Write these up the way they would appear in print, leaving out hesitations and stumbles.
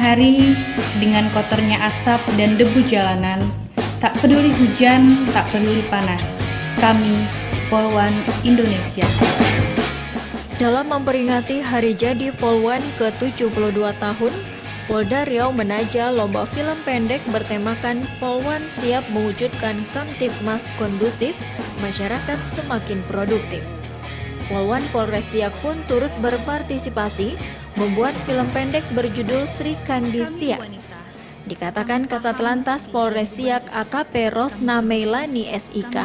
hari dengan kotornya asap dan debu jalanan, tak peduli hujan, tak peduli panas, kami, Polwan Indonesia. Dalam memperingati Hari Jadi Polwan ke-72 tahun, Polda Riau menaja lomba film pendek bertemakan Polwan siap mewujudkan Kamtibmas kondusif, masyarakat semakin produktif. Polwan Polres Siak pun turut berpartisipasi membuat film pendek berjudul Sri Kandi Siak. Dikatakan Kasat Lantas Polres Siak AKP Rosna Meilani SIK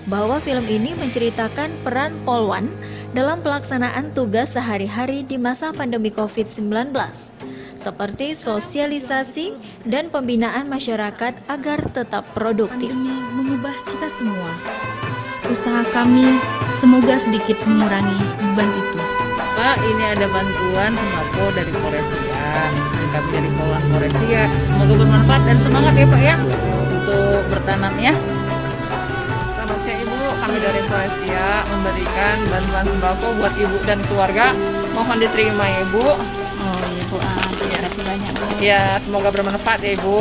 bahwa film ini menceritakan peran Polwan dalam pelaksanaan tugas sehari-hari di masa pandemi COVID-19, seperti sosialisasi dan pembinaan masyarakat agar tetap produktif. Pandemi mengubah kita semua. Usaha kami semoga sedikit mengurangi beban itu. Pak, ini ada bantuan sembako dari Polres Siak. Kami dari Polwan Polres Siak. Semoga bermanfaat dan semangat ya Pak ya untuk bertanam ya. Selamat siang Ibu, kami dari Polres Siak memberikan bantuan sembako buat Ibu dan keluarga. Mohon diterima ya Ibu. Oh iya Bu, terima kasih banyak Bu. Ya, semoga bermanfaat ya Ibu.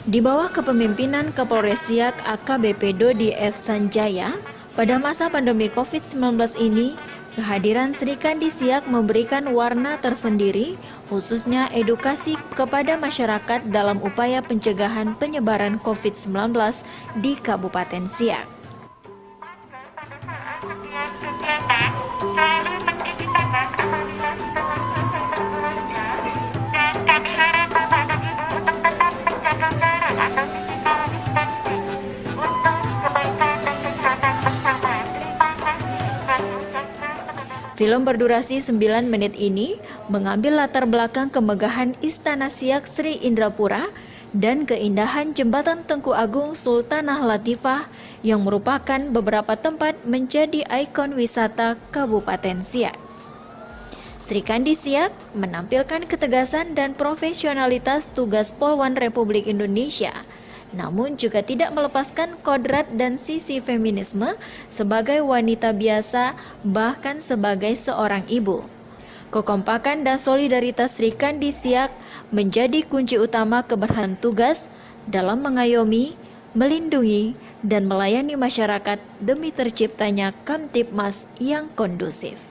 Di bawah kepemimpinan Kapolres Siak AKBP Dodi F. Sanjaya, pada masa pandemi COVID-19 ini, kehadiran Sri Kandi Siak memberikan warna tersendiri, khususnya edukasi kepada masyarakat dalam upaya pencegahan penyebaran COVID-19 di Kabupaten Siak. Film berdurasi 9 menit ini mengambil latar belakang kemegahan Istana Siak Sri Indrapura dan keindahan Jembatan Tengku Agung Sultanah Latifah yang merupakan beberapa tempat menjadi ikon wisata Kabupaten Siak. Sri Kandi Siak menampilkan ketegasan dan profesionalitas tugas Polwan Republik Indonesia, namun juga tidak melepaskan kodrat dan sisi feminisme sebagai wanita biasa, bahkan sebagai seorang ibu. Kekompakan dan solidaritas Sri Kandi Siak menjadi kunci utama keberhasilan tugas dalam mengayomi, melindungi, dan melayani masyarakat demi terciptanya Kamtibmas yang kondusif.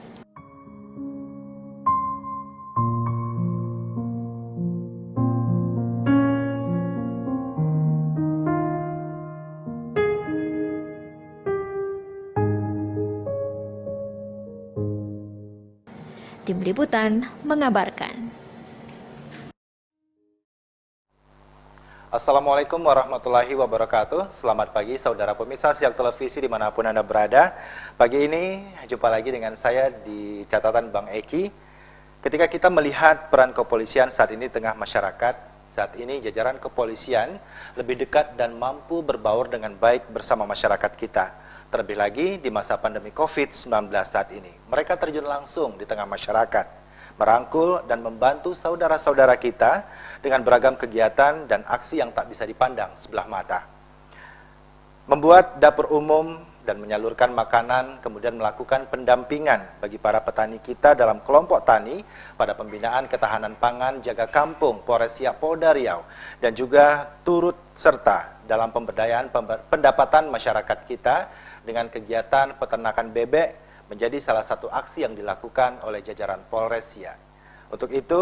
Tim Liputan mengabarkan. Assalamualaikum warahmatullahi wabarakatuh. Selamat pagi saudara pemirsa Siak Televisi dimanapun Anda berada. Pagi ini jumpa lagi dengan saya di catatan Bang Eki. Ketika kita melihat peran kepolisian saat ini tengah masyarakat, saat ini jajaran kepolisian lebih dekat dan mampu berbaur dengan baik bersama masyarakat kita. Terlebih lagi di masa pandemi COVID-19 saat ini. Mereka terjun langsung di tengah masyarakat, merangkul dan membantu saudara-saudara kita dengan beragam kegiatan dan aksi yang tak bisa dipandang sebelah mata. Membuat dapur umum dan menyalurkan makanan, kemudian melakukan pendampingan bagi para petani kita dalam kelompok tani pada pembinaan ketahanan pangan jaga kampung Polres Siak Polda Riau, dan juga turut serta dalam pemberdayaan pendapatan masyarakat kita dengan kegiatan peternakan bebek menjadi salah satu aksi yang dilakukan oleh jajaran Polres Siak. Untuk itu,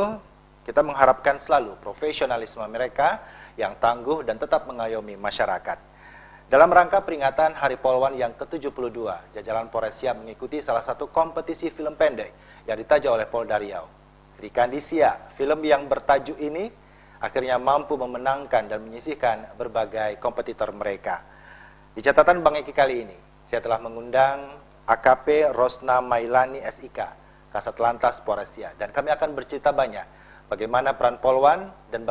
kita mengharapkan selalu profesionalisme mereka yang tangguh dan tetap mengayomi masyarakat. Dalam rangka peringatan Hari Polwan yang ke-72, jajaran Polres Siak mengikuti salah satu kompetisi film pendek yang ditaja oleh Polda Riau. Sri Kandi Siak, film yang bertajuk ini akhirnya mampu memenangkan dan menyisihkan berbagai kompetitor mereka. Di catatan Bang Eki kali ini, saya telah mengundang AKP Rosna Meilani SIK, Kasat Lantas Polres Siak, dan kami akan bercerita banyak bagaimana peran Polwan dan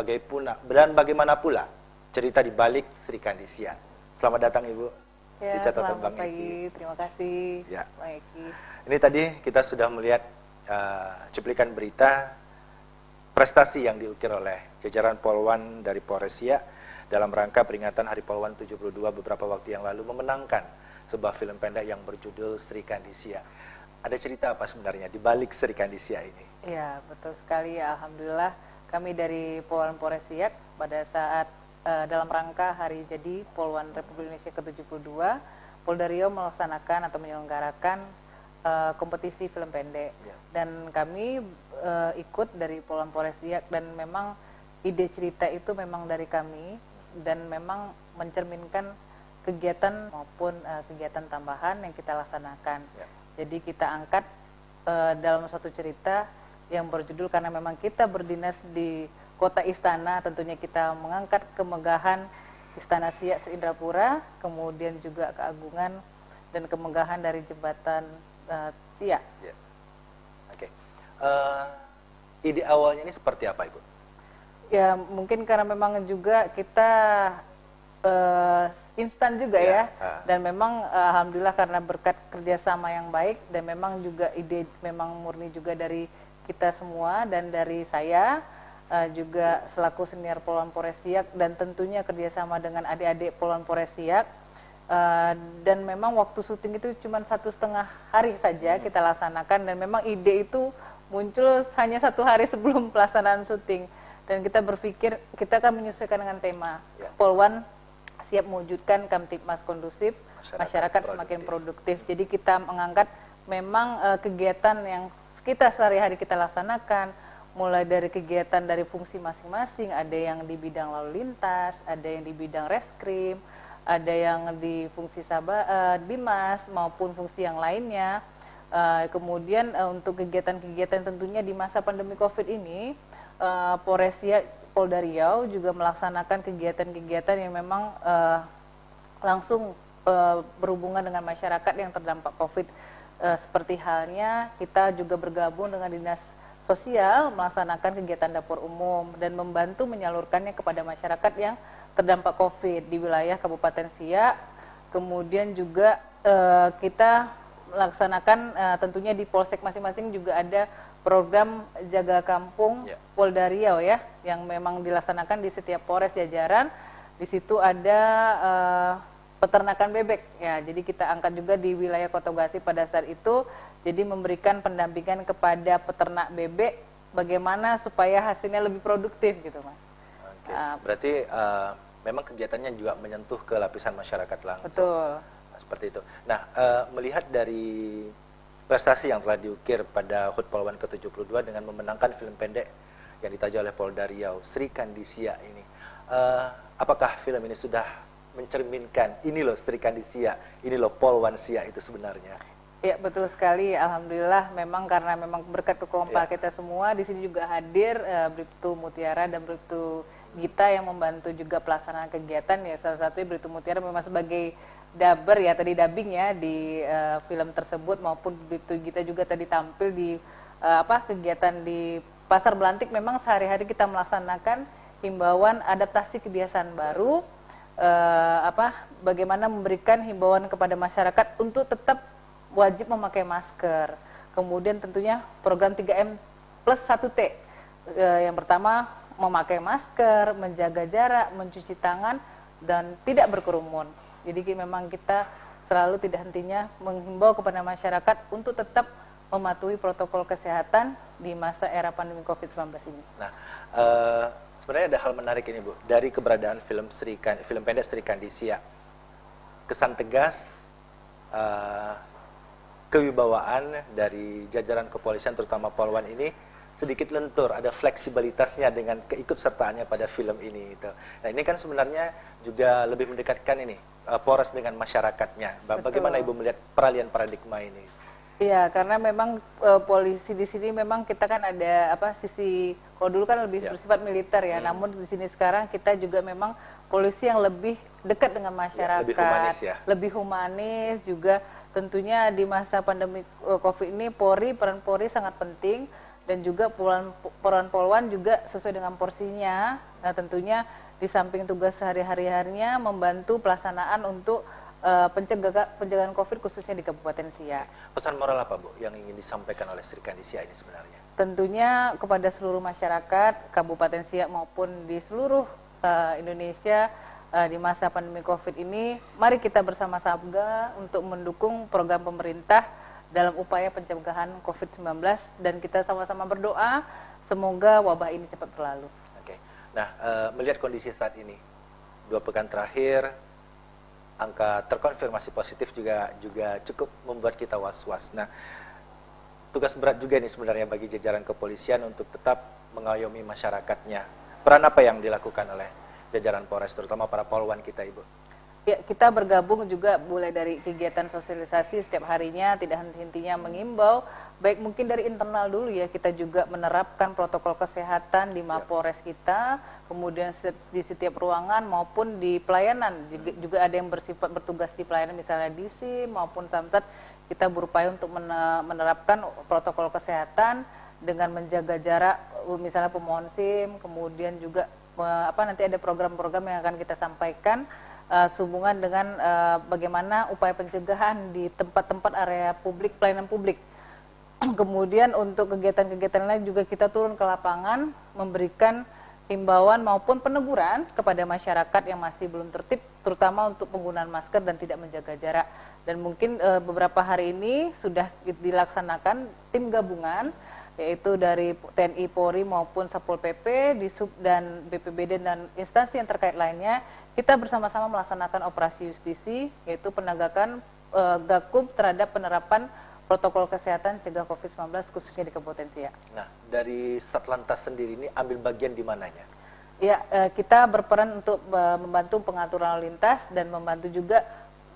bagaimana pula cerita di balik Sri Kandi Siak. Selamat datang Ibu Ya, di catatan selamat Bang pagi. Eki. Terima kasih Ya. Bang Eki. Ini tadi kita sudah melihat cuplikan berita prestasi yang diukir oleh jajaran Polwan dari Polres Siak dalam rangka peringatan Hari Polwan 72 beberapa waktu yang lalu memenangkan sebuah film pendek yang berjudul Sri Kandi Siak. ada cerita apa sebenarnya di balik Sri Kandi Siak ini? Iya, betul sekali ya. Alhamdulillah kami dari Poluan Polres Siak pada saat dalam rangka hari jadi Poluan Republik Indonesia ke-72, Polda Riau melaksanakan atau menyelenggarakan kompetisi film pendek. Ya. Dan kami ikut dari Poluan Polres Siak, dan memang ide cerita itu memang dari kami dan memang mencerminkan kegiatan maupun kegiatan tambahan yang kita laksanakan. Ya. Jadi kita angkat dalam satu cerita yang berjudul, karena memang kita berdinas di kota istana, tentunya kita mengangkat kemegahan Istana Siak Indrapura, kemudian juga keagungan dan kemegahan dari jembatan Siak. Ya. Oke. Ide awalnya ini seperti apa, Ibu? Ya mungkin karena memang juga kita instan juga ya. Dan memang alhamdulillah karena berkat kerjasama yang baik, dan memang juga ide memang murni juga dari kita semua dan dari saya juga selaku senior Poluan Polres Siak, dan tentunya kerjasama dengan adik-adik Poluan Polres Siak. Dan memang waktu syuting itu cuma 1,5 hari saja kita laksanakan, dan memang ide itu muncul hanya 1 hari sebelum pelaksanaan syuting. Dan kita berpikir kita akan menyesuaikan dengan tema Poluan siap mewujudkan Kamtipmas kondusif, masyarakat semakin produktif. Jadi kita mengangkat memang kegiatan yang kita sehari-hari kita laksanakan, mulai dari kegiatan dari fungsi masing-masing, ada yang di bidang lalu lintas, ada yang di bidang reskrim, ada yang di fungsi Bimas maupun fungsi yang lainnya. Kemudian untuk kegiatan-kegiatan tentunya di masa pandemi COVID ini, Polres Siak, Polda Riau juga melaksanakan kegiatan-kegiatan yang memang langsung berhubungan dengan masyarakat yang terdampak COVID. Seperti halnya kita juga bergabung dengan Dinas Sosial melaksanakan kegiatan dapur umum dan membantu menyalurkannya kepada masyarakat yang terdampak COVID di wilayah Kabupaten Siak. Kemudian juga kita melaksanakan tentunya di polsek masing-masing juga ada program jaga kampung Polda Riau ya, yang memang dilaksanakan di setiap polres jajaran. Di situ ada peternakan bebek ya, jadi kita angkat juga di wilayah Kota Bekasi pada saat itu, jadi memberikan pendampingan kepada peternak bebek bagaimana supaya hasilnya lebih produktif gitu Mas. Oke. Berarti memang kegiatannya juga menyentuh ke lapisan masyarakat langsung. Betul. Nah, seperti itu. Nah, melihat dari prestasi yang telah diukir pada HUT Poluan ke-72 dengan memenangkan film pendek yang ditaja oleh Polda Riau, Sri Kandi Siak ini, apakah film ini sudah mencerminkan ini loh Sri Kandi Siak, ini loh Poluan Siak itu sebenarnya? Ya betul sekali, alhamdulillah memang karena memang berkat kekompakan kita semua di sini juga hadir Bribtu Mutiara dan Bribtu Gita yang membantu juga pelaksanaan kegiatan ya. Salah satunya Bribtu Mutiara memang sebagai dubber ya, tadi dubbing ya di film tersebut, maupun Bribtu Gita juga tadi tampil di kegiatan di Pasar Belantik. Memang sehari-hari kita melaksanakan himbauan adaptasi kebiasaan baru, bagaimana memberikan himbauan kepada masyarakat untuk tetap wajib memakai masker. Kemudian tentunya program 3M plus 1T. Yang pertama memakai masker, menjaga jarak, mencuci tangan, dan tidak berkerumun. Jadi memang kita selalu tidak hentinya menghimbau kepada masyarakat untuk tetap mematuhi protokol kesehatan di masa era pandemi COVID-19 ini. Nah, sebenarnya ada hal menarik ini Bu, dari keberadaan film pendek Sri Kandi Siak. Kesan tegas, kewibawaan dari jajaran kepolisian terutama Poluan ini sedikit lentur, ada fleksibilitasnya dengan keikutsertaannya pada film ini gitu. Nah, ini kan sebenarnya juga lebih mendekatkan ini Polres dengan masyarakatnya. Bagaimana Ibu melihat peralihan paradigma ini? Iya, karena memang polisi di sini memang kita kan ada sisi, kalau dulu kan lebih bersifat militer ya, namun di sini sekarang kita juga memang polisi yang lebih dekat dengan masyarakat, lebih humanis ya. Lebih humanis juga. Tentunya di masa pandemi COVID ini peran Polri sangat penting, dan juga peran Poluan juga sesuai dengan porsinya. Nah tentunya di samping tugas sehari-harinya membantu pelaksanaan untuk pencegahan COVID khususnya di Kabupaten Siak. Pesan moral apa Bu yang ingin disampaikan oleh Sri Kandi Siak ini sebenarnya? Tentunya kepada seluruh masyarakat Kabupaten Siak maupun di seluruh Indonesia di masa pandemi COVID ini, mari kita bersama-sama untuk mendukung program pemerintah dalam upaya pencegahan COVID-19 dan kita sama-sama berdoa semoga wabah ini cepat berlalu. Oke. Nah, melihat kondisi saat ini, 2 pekan terakhir, angka terkonfirmasi positif juga cukup membuat kita was-was. Nah, tugas berat juga nih sebenarnya bagi jajaran kepolisian untuk tetap mengayomi masyarakatnya. Peran apa yang dilakukan oleh jajaran Polres, terutama para polwan kita, Ibu? Ya, kita bergabung juga mulai dari kegiatan sosialisasi setiap harinya, tidak henti-hentinya mengimbau, baik mungkin dari internal dulu ya, kita juga menerapkan protokol kesehatan di Mapolres kita, kemudian di setiap ruangan maupun di pelayanan, juga ada yang bersifat bertugas di pelayanan misalnya di SIM maupun Samsat, kita berupaya untuk menerapkan protokol kesehatan dengan menjaga jarak, misalnya pemohon SIM, kemudian juga nanti ada program-program yang akan kita sampaikan sehubungan dengan bagaimana upaya pencegahan di tempat-tempat area publik, pelayanan publik. Kemudian untuk kegiatan-kegiatan lain juga kita turun ke lapangan, memberikan himbauan maupun peneguran kepada masyarakat yang masih belum tertib, terutama untuk penggunaan masker dan tidak menjaga jarak. Dan mungkin beberapa hari ini sudah dilaksanakan tim gabungan, yaitu dari TNI, Polri maupun Satpol PP, Disub dan BPBD dan instansi yang terkait lainnya. Kita bersama-sama melaksanakan operasi justisi, yaitu penegakan Gakum terhadap penerapan protokol kesehatan cegah COVID-19 khususnya di Kabupaten Siak. Nah, dari Satlantas sendiri ini ambil bagian di mananya? Ya, kita berperan untuk membantu pengaturan lalu lintas dan membantu juga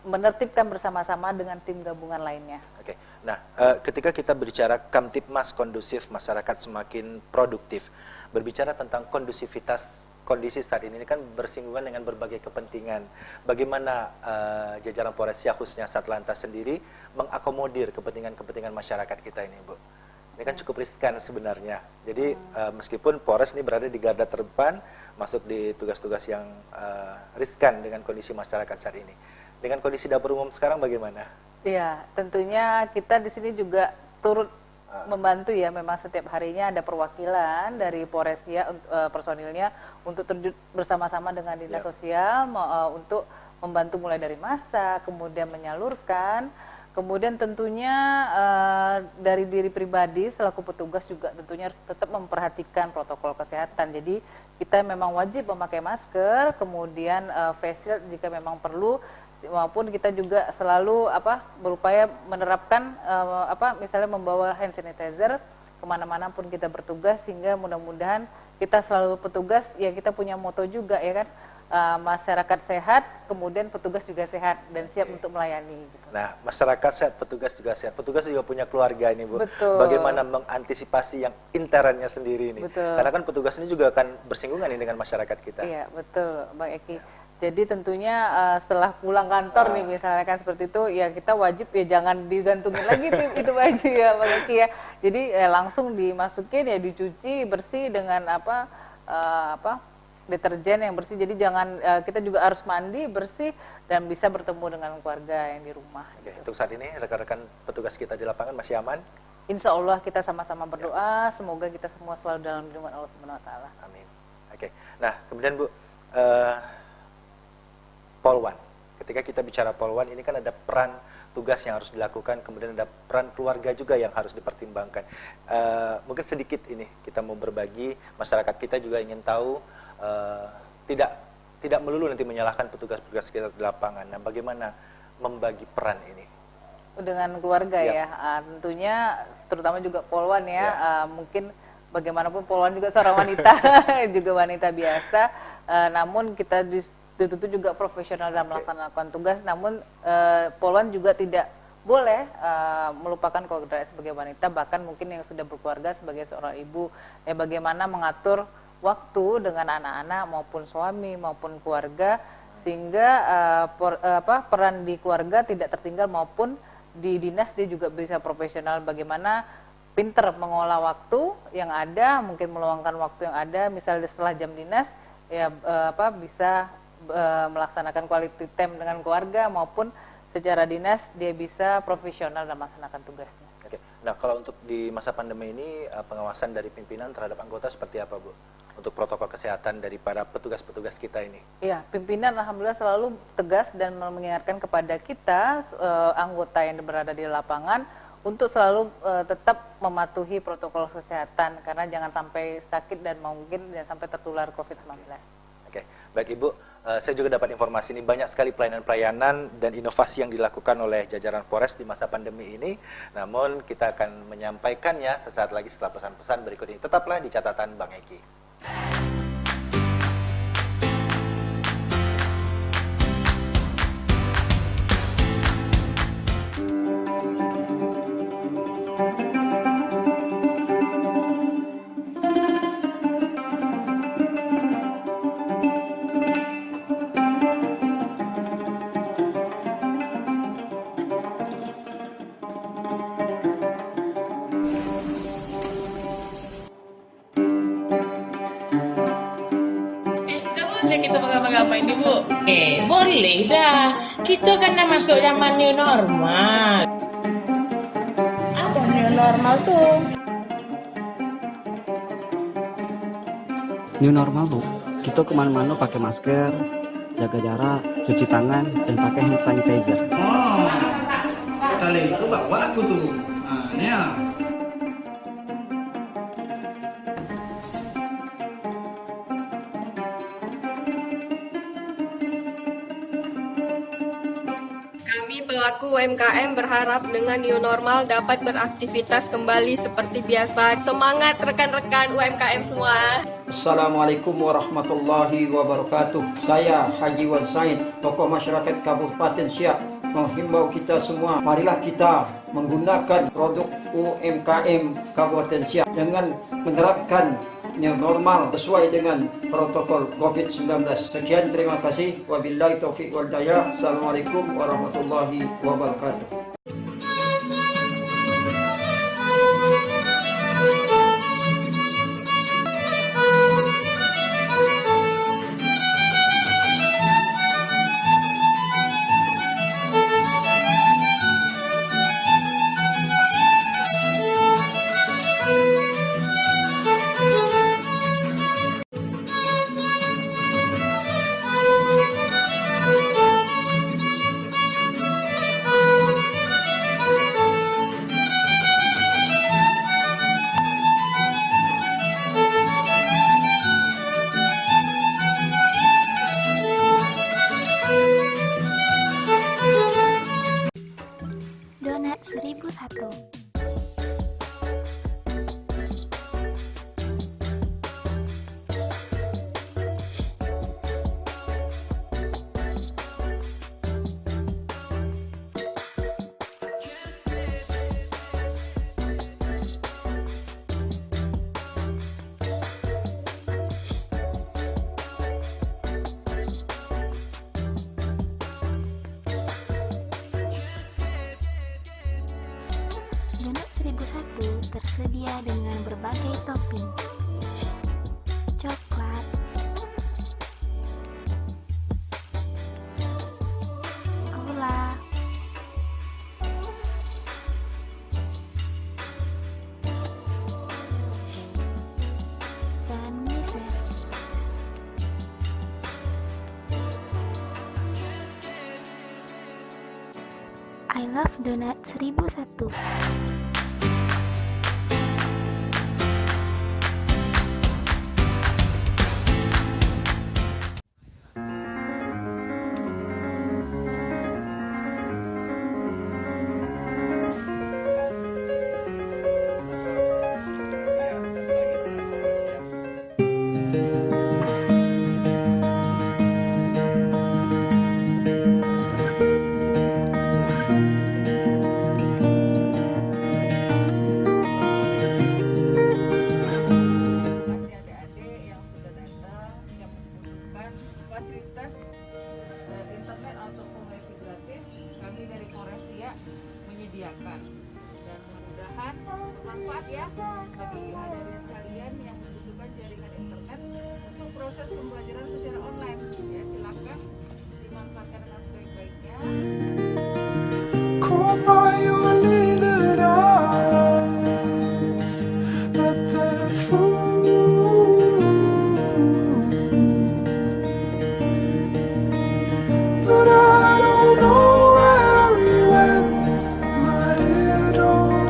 menertibkan bersama-sama dengan tim gabungan lainnya. Oke. Nah, ketika kita berbicara Kamtibmas kondusif, masyarakat semakin produktif, berbicara tentang kondusivitas kondisi saat ini kan bersinggungan dengan berbagai kepentingan. Bagaimana jajaran Polres Siak khususnya Satlantas sendiri mengakomodir kepentingan-kepentingan masyarakat kita ini, Bu? Ini kan cukup riskan sebenarnya. Jadi meskipun Polres ini berada di garda terdepan, masuk di tugas-tugas yang riskan dengan kondisi masyarakat saat ini. Dengan kondisi dapur umum sekarang bagaimana? Iya, tentunya kita di sini juga turut membantu ya, memang setiap harinya ada perwakilan dari Polres ya, personilnya untuk terjun bersama-sama dengan dinas sosial untuk membantu mulai dari masak, kemudian menyalurkan, kemudian tentunya dari diri pribadi selaku petugas juga tentunya harus tetap memperhatikan protokol kesehatan. Jadi kita memang wajib memakai masker, kemudian face shield jika memang perlu, maupun kita juga selalu berupaya menerapkan misalnya membawa hand sanitizer kemana-mana pun kita bertugas, sehingga mudah-mudahan kita selalu petugas ya, kita punya moto juga ya kan, masyarakat sehat kemudian petugas juga sehat dan siap untuk melayani gitu. Nah, masyarakat sehat, petugas juga sehat. Petugas juga punya keluarga ini, Bu. Betul. Bagaimana mengantisipasi yang internnya sendiri ini? Betul. Karena kan petugas ini juga akan bersinggungan ini dengan masyarakat kita. Iya, betul, Bang Eki. Jadi tentunya setelah pulang kantor nih misalnya kan seperti itu, ya kita wajib ya jangan digantungin lagi itu baju ya Bang Eki ya. Jadi langsung dimasukin ya, dicuci bersih dengan deterjen yang bersih. Jadi jangan, kita juga harus mandi bersih dan bisa bertemu dengan keluarga yang di rumah. Oke, untuk saat ini rekan-rekan petugas kita di lapangan masih aman? Insya Allah kita sama-sama berdoa, semoga kita semua selalu dalam lindungan Allah Subhanahu Wa Taala. Amin. Oke. Nah, kemudian Bu, Polwan. Ketika kita bicara Polwan, ini kan ada peran tugas yang harus dilakukan, kemudian ada peran keluarga juga yang harus dipertimbangkan. Mungkin sedikit ini kita mau berbagi, masyarakat kita juga ingin tahu, tidak melulu nanti menyalahkan petugas-petugas kita di lapangan. Nah, bagaimana membagi peran ini? Dengan keluarga ya, tentunya terutama juga Polwan ya, mungkin bagaimanapun Polwan juga seorang wanita, juga wanita biasa, namun kita tentu juga profesional dalam melaksanakan tugas, namun Polwan juga tidak boleh melupakan kodratnya sebagai wanita, bahkan mungkin yang sudah berkeluarga sebagai seorang ibu, ya bagaimana mengatur waktu dengan anak-anak maupun suami maupun keluarga, sehingga peran di keluarga tidak tertinggal, maupun di dinas dia juga bisa profesional, bagaimana pinter mengolah waktu yang ada, mungkin meluangkan waktu yang ada, misalnya setelah jam dinas ya bisa melaksanakan quality time dengan keluarga, maupun secara dinas dia bisa profesional dalam melaksanakan tugasnya. Oke. Nah, kalau untuk di masa pandemi ini pengawasan dari pimpinan terhadap anggota seperti apa, Bu? Untuk protokol kesehatan daripada petugas-petugas kita ini? Iya, pimpinan alhamdulillah selalu tegas dan mengingatkan kepada kita anggota yang berada di lapangan untuk selalu tetap mematuhi protokol kesehatan karena jangan sampai sakit dan mungkin jangan sampai tertular COVID-19. Oke, baik Ibu, saya juga dapat informasi ini banyak sekali pelayanan-pelayanan dan inovasi yang dilakukan oleh jajaran Polres di masa pandemi ini. Namun kita akan menyampaikannya sesaat lagi setelah pesan-pesan berikut ini. Tetaplah di catatan Bang Eki. Boleh kita ngapa-ngapain ini, Bu? Boleh dah. Kita kan dah masuk zaman new normal. Apa new normal tuh? New normal tuh, kita kemana-mana pakai masker, jaga jarak, cuci tangan, dan pakai hand sanitizer. Oh, kali itu bawa aku tuh. Nah, ini ya. Kami pelaku UMKM berharap dengan new normal dapat beraktivitas kembali seperti biasa. Semangat rekan-rekan UMKM semua. Assalamualaikum warahmatullahi wabarakatuh. Saya Haji Wan Said, tokoh masyarakat Kabupaten Siak, menghimbau kita semua, marilah kita menggunakan produk UMKM Kabupaten Siak dengan menerapkan new normal sesuai dengan protokol COVID-19. Sekian, terima kasih. Wabillahi taufiq wal hidayah. Assalamualaikum warahmatullahi wabarakatuh. Donat 1001. Donat 1001 tersedia dengan berbagai topping. Coklat, gula, dan meses. I love donat 1001. Fasilitas internet ataupun wifi gratis kami dari Polres Siak menyediakan, dan mudah-mudahan bermanfaat ya bagi hadirin sekalian yang membutuhkan jaringan internet untuk proses pembelajaran secara online. Ya, silakan dimanfaatkan dengan sebaik-baiknya. Caught by your little eyes, let them fool. But I don't know where he went, my dear, don't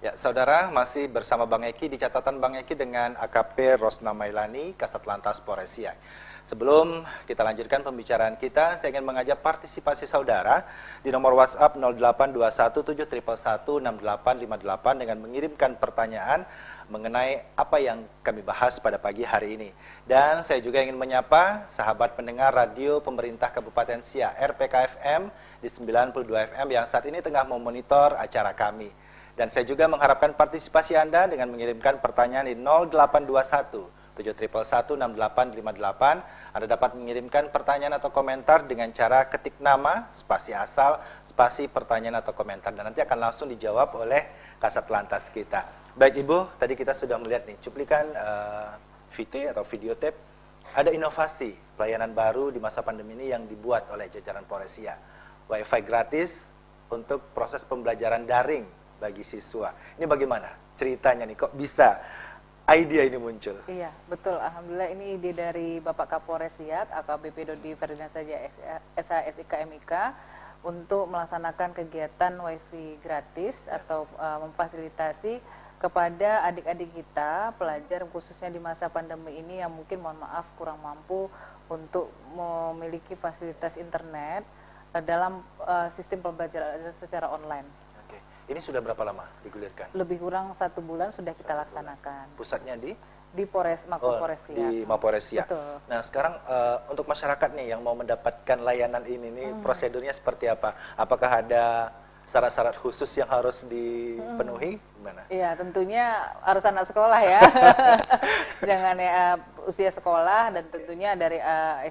Ya, saudara, masih bersama Bang Eki di catatan Bang Eki dengan AKP Rosna Mailani, Kasat Lantas Polres Siak. Sebelum kita lanjutkan pembicaraan kita, saya ingin mengajak partisipasi saudara di nomor WhatsApp 082171116858 dengan mengirimkan pertanyaan mengenai apa yang kami bahas pada pagi hari ini. Dan saya juga ingin menyapa sahabat pendengar radio pemerintah Kabupaten Siak, RPKFM di 92 FM yang saat ini tengah memonitor acara kami. Dan saya juga mengharapkan partisipasi Anda dengan mengirimkan pertanyaan di 0821-71116858. Anda dapat mengirimkan pertanyaan atau komentar dengan cara ketik nama, spasi asal, spasi pertanyaan atau komentar. Dan nanti akan langsung dijawab oleh Kasat Lantas kita. Baik Ibu, tadi kita sudah melihat nih cuplikan VT atau video tape. Ada inovasi pelayanan baru di masa pandemi ini yang dibuat oleh jajaran Polres Siak. Wi-Fi gratis untuk proses pembelajaran daring bagi siswa. Ini bagaimana ceritanya nih, kok bisa ide ini muncul? Iya, betul. Alhamdulillah ini ide dari Bapak Kapolres Siak, AKBP Dodi Ferdinand Saja SHSIK MIK untuk melaksanakan kegiatan WiFi gratis atau memfasilitasi kepada adik-adik kita, pelajar khususnya di masa pandemi ini yang mungkin mohon maaf kurang mampu untuk memiliki fasilitas internet dalam sistem pembelajaran secara online. Ini sudah berapa lama digulirkan? Lebih kurang 1 bulan sudah kita laksanakan. Pusatnya di Mako Polres Siak. Di Mapolres Siak. Betul. Nah sekarang untuk masyarakat nih yang mau mendapatkan layanan ini nih prosedurnya seperti apa? Apakah ada syarat-syarat khusus yang harus dipenuhi? Gimana? Iya, tentunya harus anak sekolah ya. Jangan ya usia sekolah, dan tentunya dari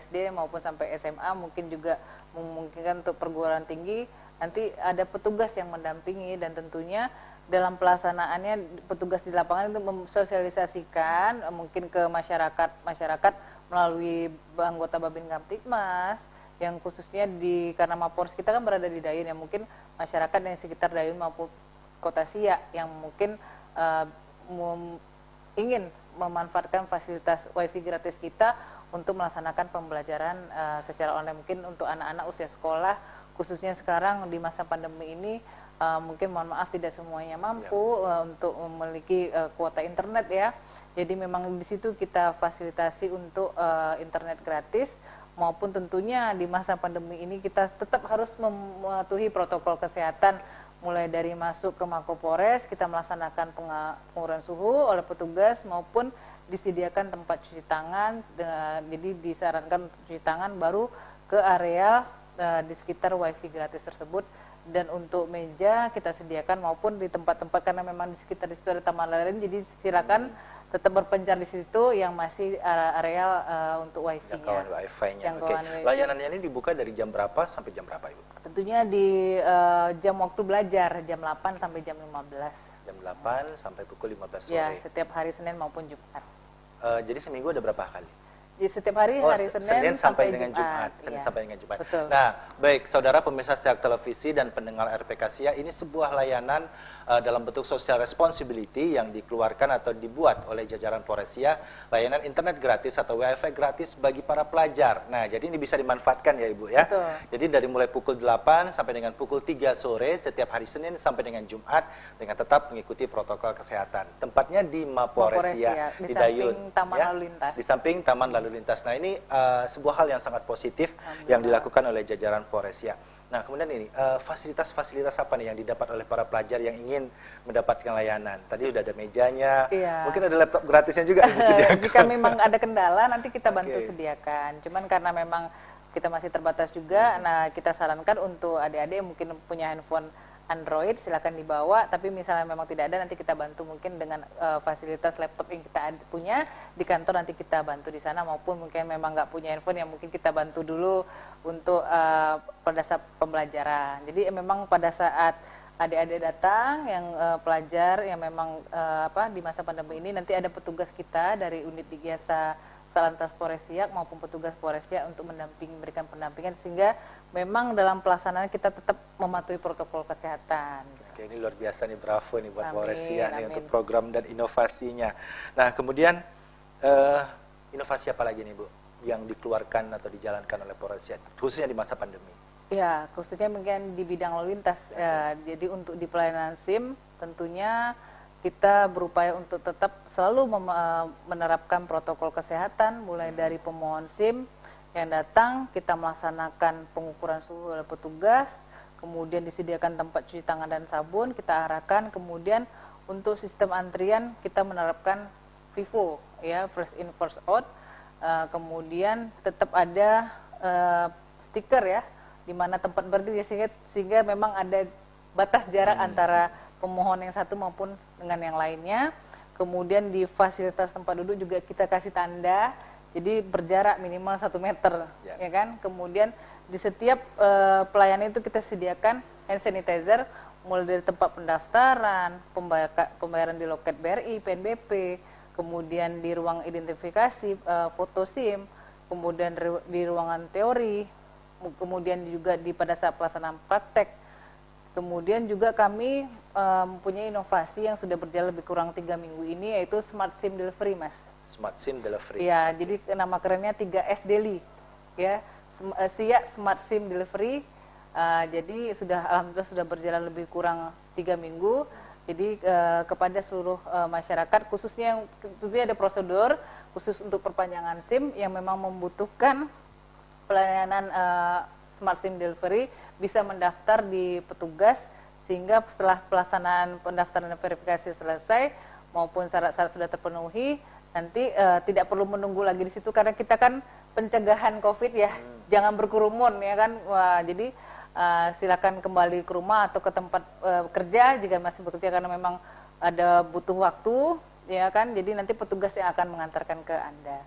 SD maupun sampai SMA, mungkin juga memungkinkan untuk perguruan tinggi. Nanti ada petugas yang mendampingi, dan tentunya dalam pelaksanaannya petugas di lapangan itu mensosialisasikan mungkin ke masyarakat melalui anggota Babin Kamtibmas yang khususnya karena Mapolres kita kan berada di Dayun, ya mungkin masyarakat yang sekitar Dayun maupun Kota Siak yang mungkin ingin memanfaatkan fasilitas WiFi gratis kita untuk melaksanakan pembelajaran secara online, mungkin untuk anak-anak usia sekolah. Khususnya sekarang di masa pandemi ini mungkin mohon maaf tidak semuanya mampu untuk memiliki kuota internet ya. Jadi memang di situ kita fasilitasi untuk internet gratis, maupun tentunya di masa pandemi ini kita tetap harus mematuhi protokol kesehatan, mulai dari masuk ke Mako Polres kita melaksanakan pengukuran suhu oleh petugas maupun disediakan tempat cuci tangan. Jadi disarankan untuk cuci tangan baru ke area di sekitar WiFi gratis tersebut. Dan untuk meja kita sediakan maupun di tempat-tempat, karena memang di sekitar di situ ada taman lain, jadi silakan tetap berpencar di situ yang masih areal untuk WiFi-nya. Jangkauan WiFi-nya. Oke. Layanannya ini dibuka dari jam berapa sampai jam berapa, Ibu? Tentunya di jam waktu belajar, jam 8 sampai jam 15. Jam 8 sampai pukul 15 sore. Ya, setiap hari Senin maupun Jumat. Jadi seminggu ada berapa kali? Di setiap hari, hari Senin sampai dengan Jumat. Senin ya. sampai dengan Jumat. Betul. Nah, baik saudara pemirsa Siak Televisi dan pendengar RPK Siak, ini sebuah layanan dalam bentuk social responsibility yang dikeluarkan atau dibuat oleh jajaran Polres Siak, layanan internet gratis atau WiFi gratis bagi para pelajar. Nah, jadi ini bisa dimanfaatkan ya Ibu ya. Betul. Jadi dari mulai pukul 8 sampai dengan pukul 3 sore setiap hari Senin sampai dengan Jumat dengan tetap mengikuti protokol kesehatan. Tempatnya di Mapolres Siak, di Dayun, Taman ya, Lalu Lintas. di samping Taman Lalu Lintas. Nah, ini sebuah hal yang sangat positif yang dilakukan oleh jajaran Polres Siak. Nah, kemudian ini fasilitas-fasilitas apa nih yang didapat oleh para pelajar yang ingin mendapatkan layanan? Tadi sudah ada mejanya, mungkin ada laptop gratisnya juga yang disediakan. Jika memang ada kendala nanti kita bantu sediakan. Cuman karena memang kita masih terbatas juga, nah kita sarankan untuk adik-adik yang mungkin punya handphone Android silakan dibawa, tapi misalnya memang tidak ada nanti kita bantu mungkin dengan fasilitas laptop yang kita punya di kantor, nanti kita bantu di sana, maupun mungkin memang nggak punya handphone yang mungkin kita bantu dulu untuk pada saat pembelajaran. Jadi memang pada saat adik-adik datang yang pelajar yang memang di masa pandemi ini, nanti ada petugas kita dari unit Digiasa Salantas Polres Siak maupun petugas Polres Siak untuk memberikan pendampingan, sehingga memang dalam pelaksanaan kita tetap mematuhi protokol kesehatan. Oke, ini luar biasa nih, bravo nih buat Polres Siak nih untuk program dan inovasinya. Nah, kemudian inovasi apa lagi nih Bu yang dikeluarkan atau dijalankan oleh Polres Siak khususnya di masa pandemi? Ya, khususnya mungkin di bidang lalu lintas. Jadi untuk di pelayanan SIM tentunya kita berupaya untuk tetap selalu menerapkan protokol kesehatan, mulai dari pemohon SIM yang datang, kita melaksanakan pengukuran suhu oleh petugas, kemudian disediakan tempat cuci tangan dan sabun, kita arahkan, kemudian untuk sistem antrian kita menerapkan FIFO, ya, first in first out, kemudian tetap ada stiker ya, di mana tempat berdiri, sehingga memang ada batas jarak antara pemohon yang satu maupun dengan yang lainnya. Kemudian di fasilitas tempat duduk juga kita kasih tanda, jadi berjarak minimal 1 meter, ya kan. Kemudian di setiap pelayanan itu kita sediakan hand sanitizer, mulai dari tempat pendaftaran, pembayaran di loket BRI, PNBP, kemudian di ruang identifikasi, foto SIM, kemudian di ruangan teori, kemudian juga pada saat pelaksanaan praktek. Kemudian juga kami mempunyai inovasi yang sudah berjalan lebih kurang 3 minggu ini, yaitu Smart SIM Delivery, Mas. Smart SIM Delivery. Ya, jadi nama kerennya 3S Daily, ya, SIA Smart SIM Delivery. Jadi alhamdulillah sudah berjalan lebih kurang 3 minggu. Jadi kepada seluruh masyarakat, khususnya yang tentunya ada prosedur khusus untuk perpanjangan SIM yang memang membutuhkan pelayanan Smart SIM Delivery, bisa mendaftar di petugas, sehingga setelah pelaksanaan pendaftaran dan verifikasi selesai maupun syarat-syarat sudah terpenuhi, nanti tidak perlu menunggu lagi di situ, karena kita kan pencegahan COVID ya, jangan berkerumun ya kan. Wah, jadi silakan kembali ke rumah atau ke tempat kerja jika masih bekerja, karena memang ada butuh waktu ya kan. Jadi nanti petugas yang akan mengantarkan ke Anda.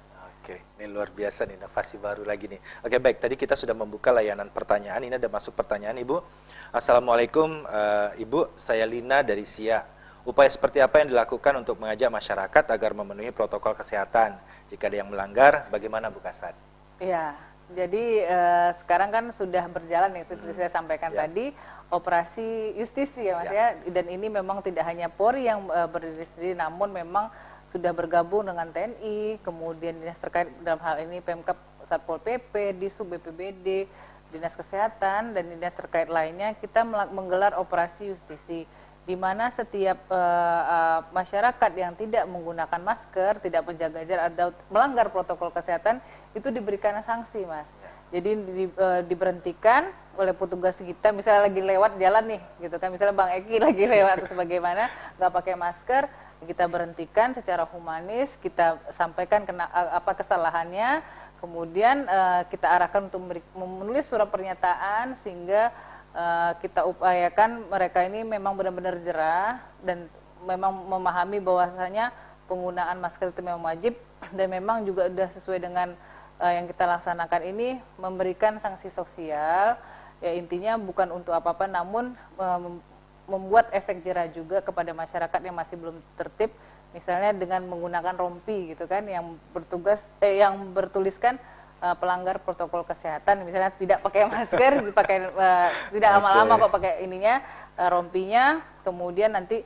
Oke, ini luar biasa nih, inovasi baru lagi nih. Oke, baik, tadi kita sudah membuka layanan pertanyaan. Ini ada masuk pertanyaan, Ibu. Assalamualaikum, Ibu, saya Lina dari SIA. Upaya seperti apa yang dilakukan untuk mengajak masyarakat agar memenuhi protokol kesehatan? Jika ada yang melanggar, bagaimana Bu Kasat? Ya, jadi sekarang kan sudah berjalan, itu saya sampaikan tadi, operasi justisi ya Mas ya. Dan ini memang tidak hanya Polri yang berdiri sendiri, namun memang sudah bergabung dengan TNI, kemudian dinas terkait dalam hal ini Pemkab, Satpol PP, Disub, BPBD, Dinas Kesehatan, dan dinas terkait lainnya. Kita menggelar operasi justisi, di mana setiap masyarakat yang tidak menggunakan masker, tidak menjaga jarak atau melanggar protokol kesehatan, itu diberikan sanksi, Mas. Jadi diberhentikan oleh petugas kita, misalnya lagi lewat jalan nih, gitu kan, misalnya Bang Eki lagi lewat atau sebagaimana, nggak pakai masker, kita berhentikan secara humanis, kita sampaikan apa kesalahannya, kemudian kita arahkan untuk menulis surat pernyataan, sehingga kita upayakan mereka ini memang benar-benar jerah dan memang memahami bahwasanya penggunaan masker itu memang wajib, dan memang juga sudah sesuai dengan yang kita laksanakan ini, memberikan sanksi sosial, ya intinya bukan untuk apa-apa, namun membuat efek jerah juga kepada masyarakat yang masih belum tertib, misalnya dengan menggunakan rompi gitu kan, yang yang bertuliskan pelanggar protokol kesehatan, misalnya tidak pakai masker, dipakai tidak lama-lama kok pakai ininya, rompinya, kemudian nanti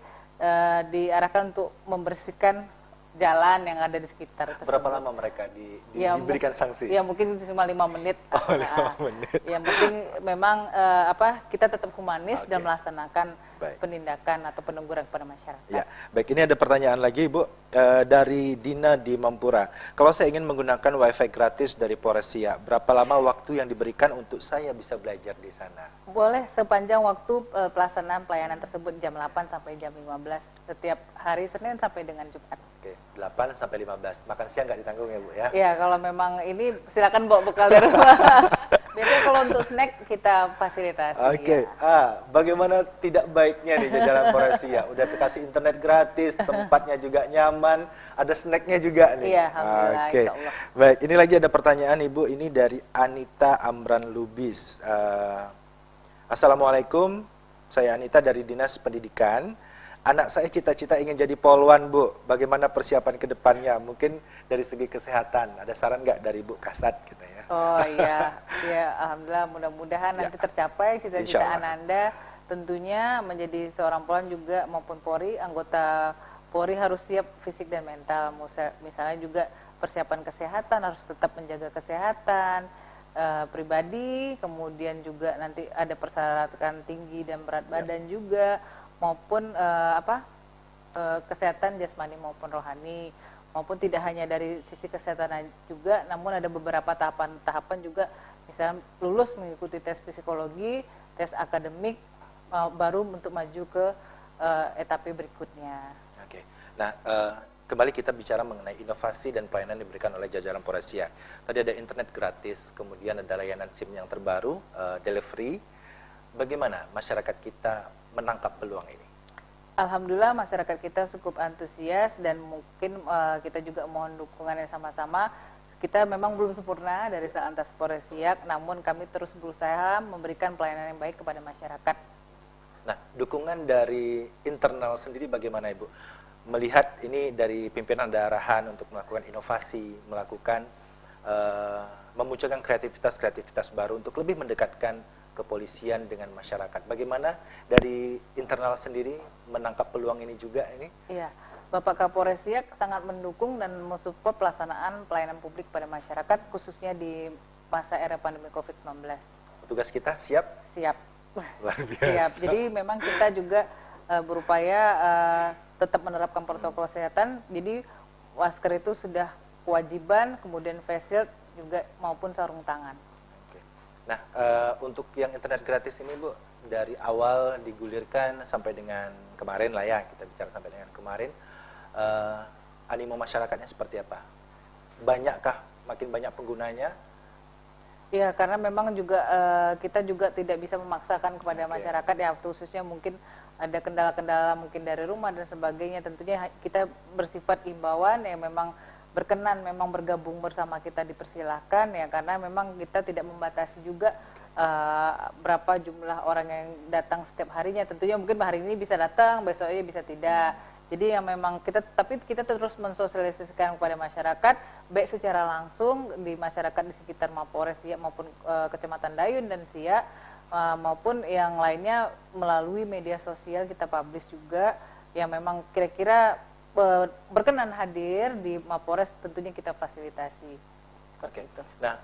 diarahkan untuk membersihkan jalan yang ada di sekitar tersebut. Berapa lama mereka diberikan sanksi? Ya mungkin cuma 5 menit. Oh, 5 menit. Yang penting memang kita tetap humanis dan melaksanakan penindakan atau peneguran kepada masyarakat. Ya, baik, ini ada pertanyaan lagi, Ibu, dari Dina di Mempura. Kalau saya ingin menggunakan wifi gratis dari Polres Siak, berapa lama waktu yang diberikan untuk saya bisa belajar di sana? Boleh sepanjang waktu pelaksanaan pelayanan tersebut, jam 8 sampai jam 15 setiap hari Senin sampai dengan Jumat. Oke, 8 sampai 15. Makan siang nggak ditanggung ya, Bu ya? Ya, kalau memang ini silakan bawa bekal dari rumah. Biasanya kalau untuk snack kita fasilitasi. Oke, bagaimana tidak baiknya nih jajaran Polres Siak? Udah dikasih internet gratis, tempatnya juga nyaman, ada snacknya juga nih. Iya, alhamdulillah. Oke, baik. Ini lagi ada pertanyaan, Ibu. Ini dari Anita Amran Lubis. Assalamualaikum, saya Anita dari Dinas Pendidikan. Anak saya cita-cita ingin jadi polwan, Bu. Bagaimana persiapan ke depannya? Mungkin dari segi kesehatan, ada saran nggak dari Bu Kasat gitu ya? Oh iya, ya alhamdulillah, mudah-mudahan nanti tercapai cita-cita Ananda. Tentunya menjadi seorang polwan juga maupun Polri, anggota Polri harus siap fisik dan mental. Misalnya juga persiapan kesehatan, harus tetap menjaga kesehatan. pribadi, kemudian juga nanti ada persyaratan tinggi dan berat badan juga, maupun kesehatan jasmani maupun rohani, maupun tidak hanya dari sisi kesehatan juga, namun ada beberapa tahapan juga, misalnya lulus mengikuti tes psikologi, tes akademik, baru untuk maju ke etape berikutnya. Oke. Nah, kembali kita bicara mengenai inovasi dan pelayanan yang diberikan oleh jajaran Polres Siak. Tadi ada internet gratis, kemudian ada layanan SIM yang terbaru, delivery. Bagaimana masyarakat kita menangkap peluang ini? Alhamdulillah masyarakat kita cukup antusias, dan mungkin kita juga mohon dukungannya sama-sama. Kita memang belum sempurna dari Satlantas Polres Siak, namun kami terus berusaha memberikan pelayanan yang baik kepada masyarakat. Nah, dukungan dari internal sendiri bagaimana Ibu? Melihat ini dari pimpinan ada arahan untuk melakukan inovasi, melakukan memunculkan kreativitas baru untuk lebih mendekatkan kepolisian dengan masyarakat. Bagaimana dari internal sendiri menangkap peluang ini juga ini? Iya, Bapak Kapolres Siak sangat mendukung dan mensupport pelaksanaan pelayanan publik pada masyarakat, khususnya di masa era pandemi COVID-19. Petugas kita siap? Siap. Luar biasa. Siap. Jadi memang kita juga berupaya tetap menerapkan protokol kesehatan. Jadi masker itu sudah kewajiban, kemudian face shield juga maupun sarung tangan. Oke. Nah, untuk yang internet gratis ini Bu, dari awal digulirkan sampai dengan kemarin lah ya, kita bicara sampai dengan kemarin, animo masyarakatnya seperti apa? Banyakkah, makin banyak penggunanya? Ya, karena memang juga kita juga tidak bisa memaksakan kepada masyarakat ya, khususnya mungkin ada kendala-kendala mungkin dari rumah dan sebagainya. Tentunya kita bersifat imbauan yang memang berkenan memang bergabung bersama kita dipersilahkan ya, karena memang kita tidak membatasi juga berapa jumlah orang yang datang setiap harinya. Tentunya mungkin hari ini bisa datang, besoknya bisa tidak. Jadi yang memang tapi kita terus mensosialisasikan kepada masyarakat, baik secara langsung di masyarakat di sekitar Mapores Siak maupun Kecamatan Dayun dan Siak, maupun yang lainnya melalui media sosial kita publish juga, yang memang kira-kira berkenan hadir di Mapores, tentunya kita fasilitasi. Oke. Nah,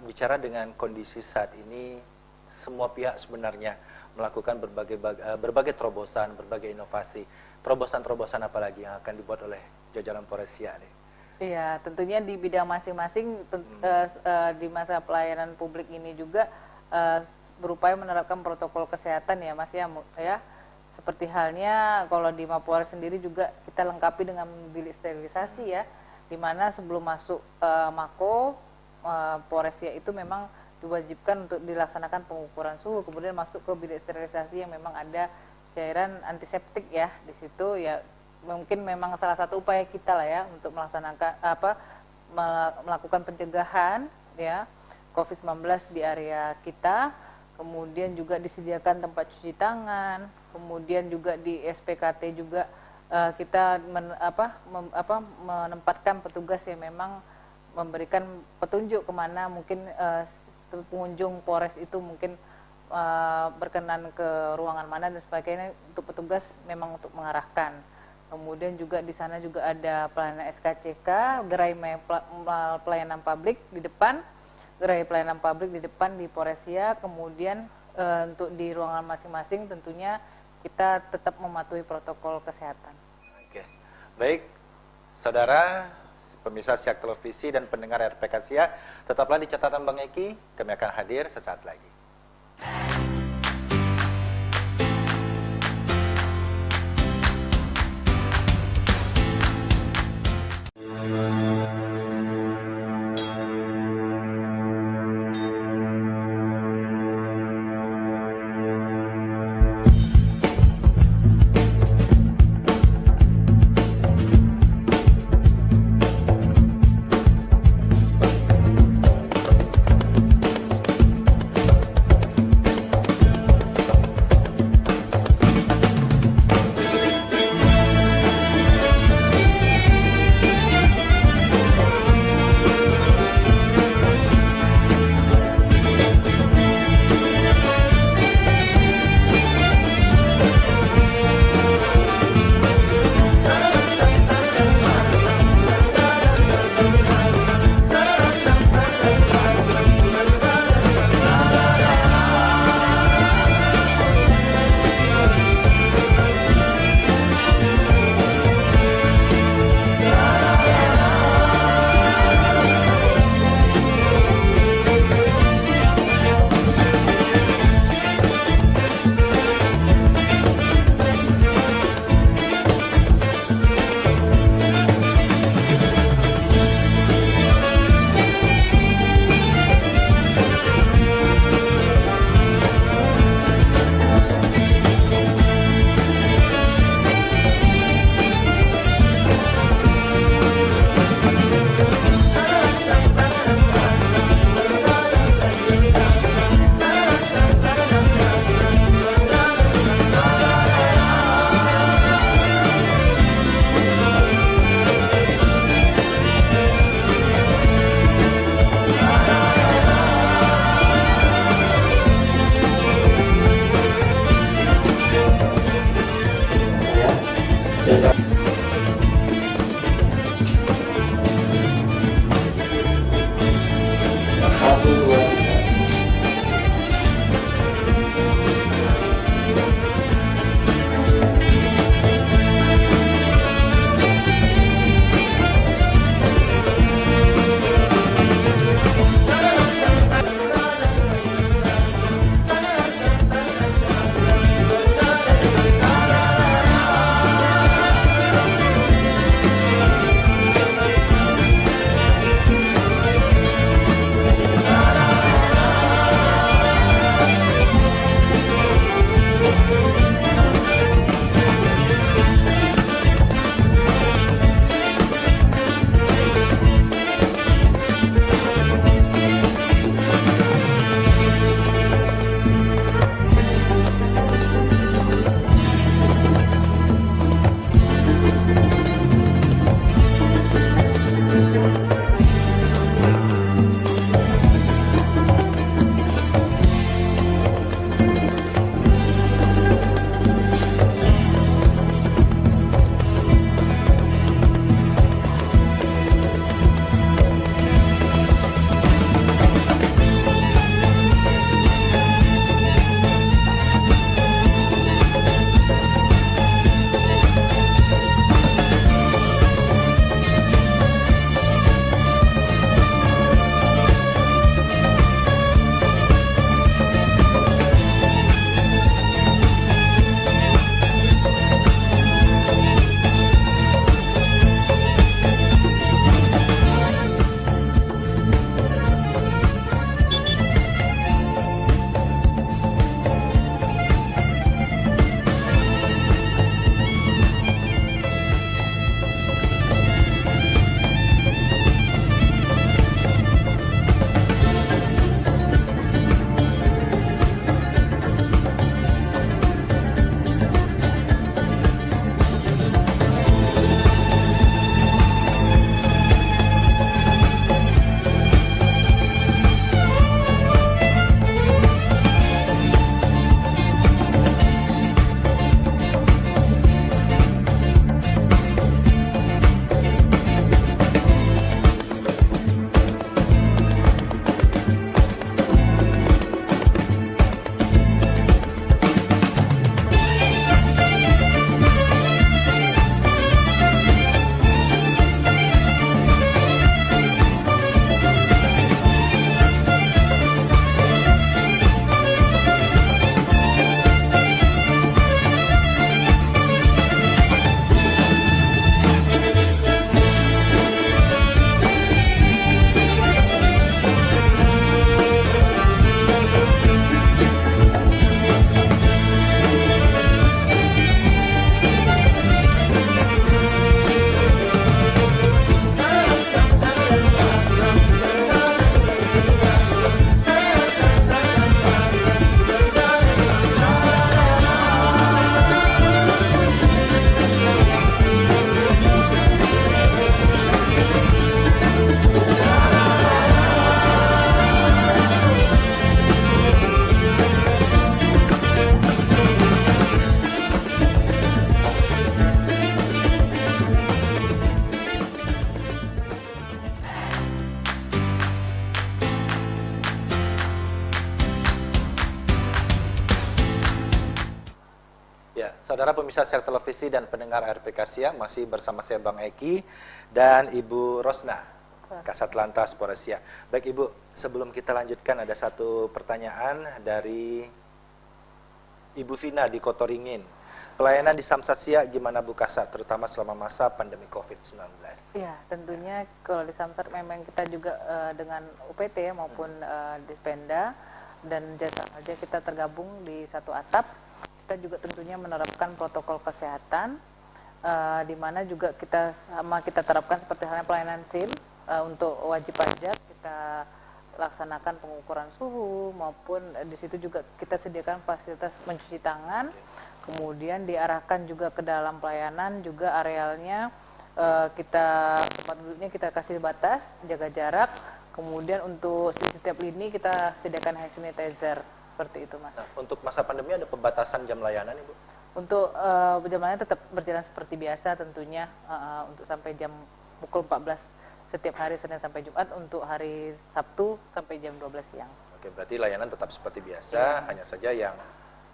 bicara dengan kondisi saat ini, semua pihak sebenarnya melakukan berbagai terobosan, berbagai inovasi. Terobosan-terobosan apa lagi yang akan dibuat oleh jajaran Polres Siak nih? Iya, tentunya di bidang masing-masing di masa pelayanan publik ini juga berupaya menerapkan protokol kesehatan ya Mas ya. Seperti halnya kalau di Mapores sendiri juga kita lengkapi dengan bilik sterilisasi ya, di mana sebelum masuk Mako, Polres Siak itu memang diwajibkan untuk dilaksanakan pengukuran suhu, kemudian masuk ke bilik sterilisasi yang memang ada cairan antiseptik ya di situ ya. Mungkin memang salah satu upaya kita lah ya untuk melaksanakan melakukan pencegahan ya COVID-19 di area kita. Kemudian juga disediakan tempat cuci tangan, kemudian juga di SPKT juga kita menempatkan petugas yang memang memberikan petunjuk kemana mungkin pengunjung Polres itu mungkin berkenan ke ruangan mana dan sebagainya, untuk petugas memang untuk mengarahkan. Kemudian juga di sana juga ada pelayanan SKCK, gerai pelayanan publik di depan, di Polres Siak. Kemudian untuk di ruangan masing-masing tentunya kita tetap mematuhi protokol kesehatan. Oke, baik, saudara pemirsa Siak Televisi dan pendengar RPK Siak, tetaplah di catatan Bang Eki, kami akan hadir sesaat lagi. Saudara pemirsa Siar Televisi dan pendengar RPK Siang, masih bersama saya Bang Eki dan Ibu Rosna, Kasat Lantas Polres Siak. Baik Ibu, sebelum kita lanjutkan ada satu pertanyaan dari Ibu Vina di Kotoringin. Pelayanan di Samsat Siak gimana Bu Kasat, terutama selama masa pandemi COVID-19? Ya, tentunya kalau di Samsat memang kita juga dengan UPT maupun Dispenda dan jasa marga kita tergabung di satu atap. Kita juga tentunya menerapkan protokol kesehatan, di mana juga kita terapkan seperti halnya pelayanan SIM, untuk wajib pajak kita laksanakan pengukuran suhu, maupun di situ juga kita sediakan fasilitas mencuci tangan, kemudian diarahkan juga ke dalam pelayanan juga arealnya, tempat duduknya kita kasih batas, jaga jarak, kemudian untuk di setiap lini kita sediakan hand sanitizer. Seperti itu Mas. Nah, untuk masa pandemi ada pembatasan jam layanan Ibu? Untuk jalannya tetap berjalan seperti biasa tentunya, untuk sampai jam pukul 14 setiap hari Senin sampai Jumat, untuk hari Sabtu sampai jam 12 siang. Oke, berarti layanan tetap seperti biasa, hanya saja yang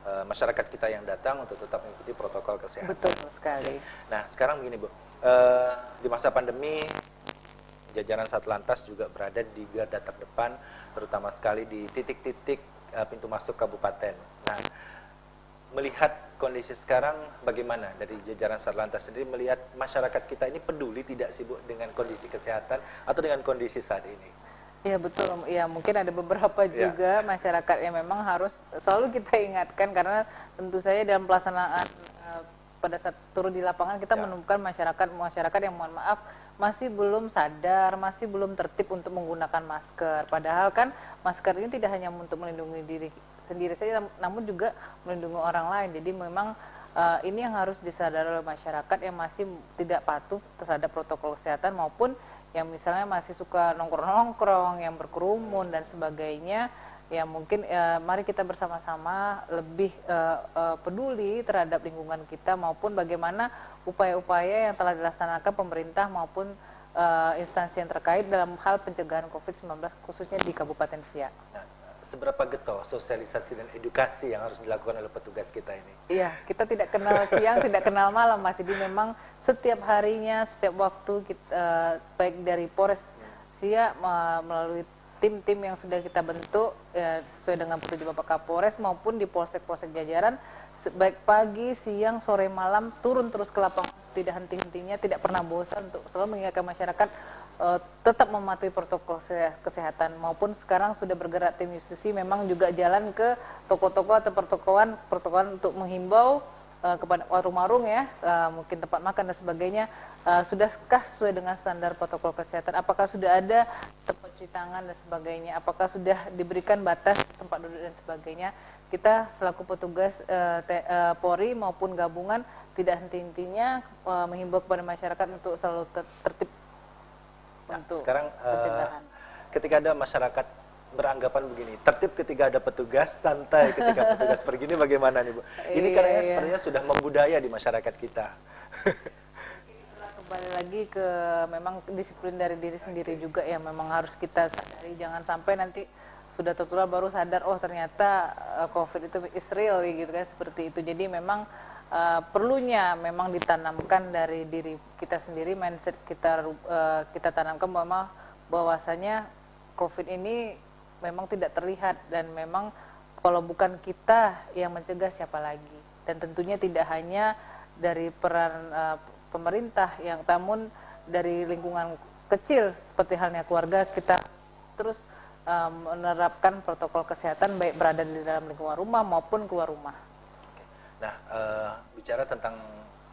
masyarakat kita yang datang untuk tetap mengikuti protokol kesehatan. Betul sekali. Nah, sekarang begini Bu, di masa pandemi jajaran Satlantas juga berada di garda terdepan, terutama sekali di titik-titik pintu masuk kabupaten. Nah, melihat kondisi sekarang bagaimana dari jajaran Satlantas sendiri melihat masyarakat kita ini peduli tidak sih Bu dengan kondisi kesehatan atau dengan kondisi saat ini? Ya betul, ya mungkin ada beberapa juga masyarakat yang memang harus selalu kita ingatkan, karena tentu saja dalam pelaksanaan pada saat turun di lapangan kita menemukan masyarakat yang mohon maaf masih belum sadar, masih belum tertib untuk menggunakan masker. Padahal kan masker ini tidak hanya untuk melindungi diri sendiri saja, namun juga melindungi orang lain. Jadi memang ini yang harus disadari oleh masyarakat yang masih tidak patuh terhadap protokol kesehatan, maupun yang misalnya masih suka nongkrong-nongkrong, yang berkerumun dan sebagainya. Ya mungkin mari kita bersama-sama lebih peduli terhadap lingkungan kita, maupun bagaimana upaya-upaya yang telah dilaksanakan pemerintah maupun instansi yang terkait dalam hal pencegahan COVID-19 khususnya di Kabupaten Siak. Nah, seberapa getol sosialisasi dan edukasi yang harus dilakukan oleh petugas kita ini? Iya, kita tidak kenal siang, tidak kenal malam, Mas. Jadi memang setiap harinya, setiap waktu kita, baik dari Polres Siak melalui tim-tim yang sudah kita bentuk sesuai dengan petunjuk Bapak Kapolres, maupun di polsek-polsek jajaran, baik pagi, siang, sore, malam turun terus ke lapangan, tidak henti-hentinya, tidak pernah bosan untuk selalu mengingatkan masyarakat tetap mematuhi protokol kesehatan. Maupun sekarang sudah bergerak tim Yususi memang juga jalan ke toko-toko atau pertokoan untuk menghimbau kepada warung-warung ya, mungkin tempat makan dan sebagainya, sudahkah sesuai dengan standar protokol kesehatan? Apakah sudah ada tempat cuci tangan dan sebagainya? Apakah sudah diberikan batas tempat duduk dan sebagainya? Kita selaku petugas Polri maupun gabungan tidak henti-hentinya menghimbau kepada masyarakat untuk selalu tertib. Nah, untuk sekarang pencegahan. ketika ada masyarakat beranggapan begini, tertib ketika ada petugas, santai ketika petugas pergi, ini bagaimana nih Bu? Ini karena sepertinya sudah membudaya di masyarakat kita. Kembali lagi ke memang disiplin dari diri sendiri juga ya, memang harus kita sadari, jangan sampai nanti sudah tertular baru sadar, oh ternyata COVID itu is real gitu kan, seperti itu. Jadi memang perlunya memang ditanamkan dari diri kita sendiri, mindset kita tanamkan bahwasanya COVID ini memang tidak terlihat, dan memang kalau bukan kita yang mencegah siapa lagi. Dan tentunya tidak hanya dari peran pemerintah, namun dari lingkungan kecil seperti halnya keluarga, kita terus menerapkan protokol kesehatan baik berada di dalam lingkungan rumah maupun keluar rumah. Nah, bicara tentang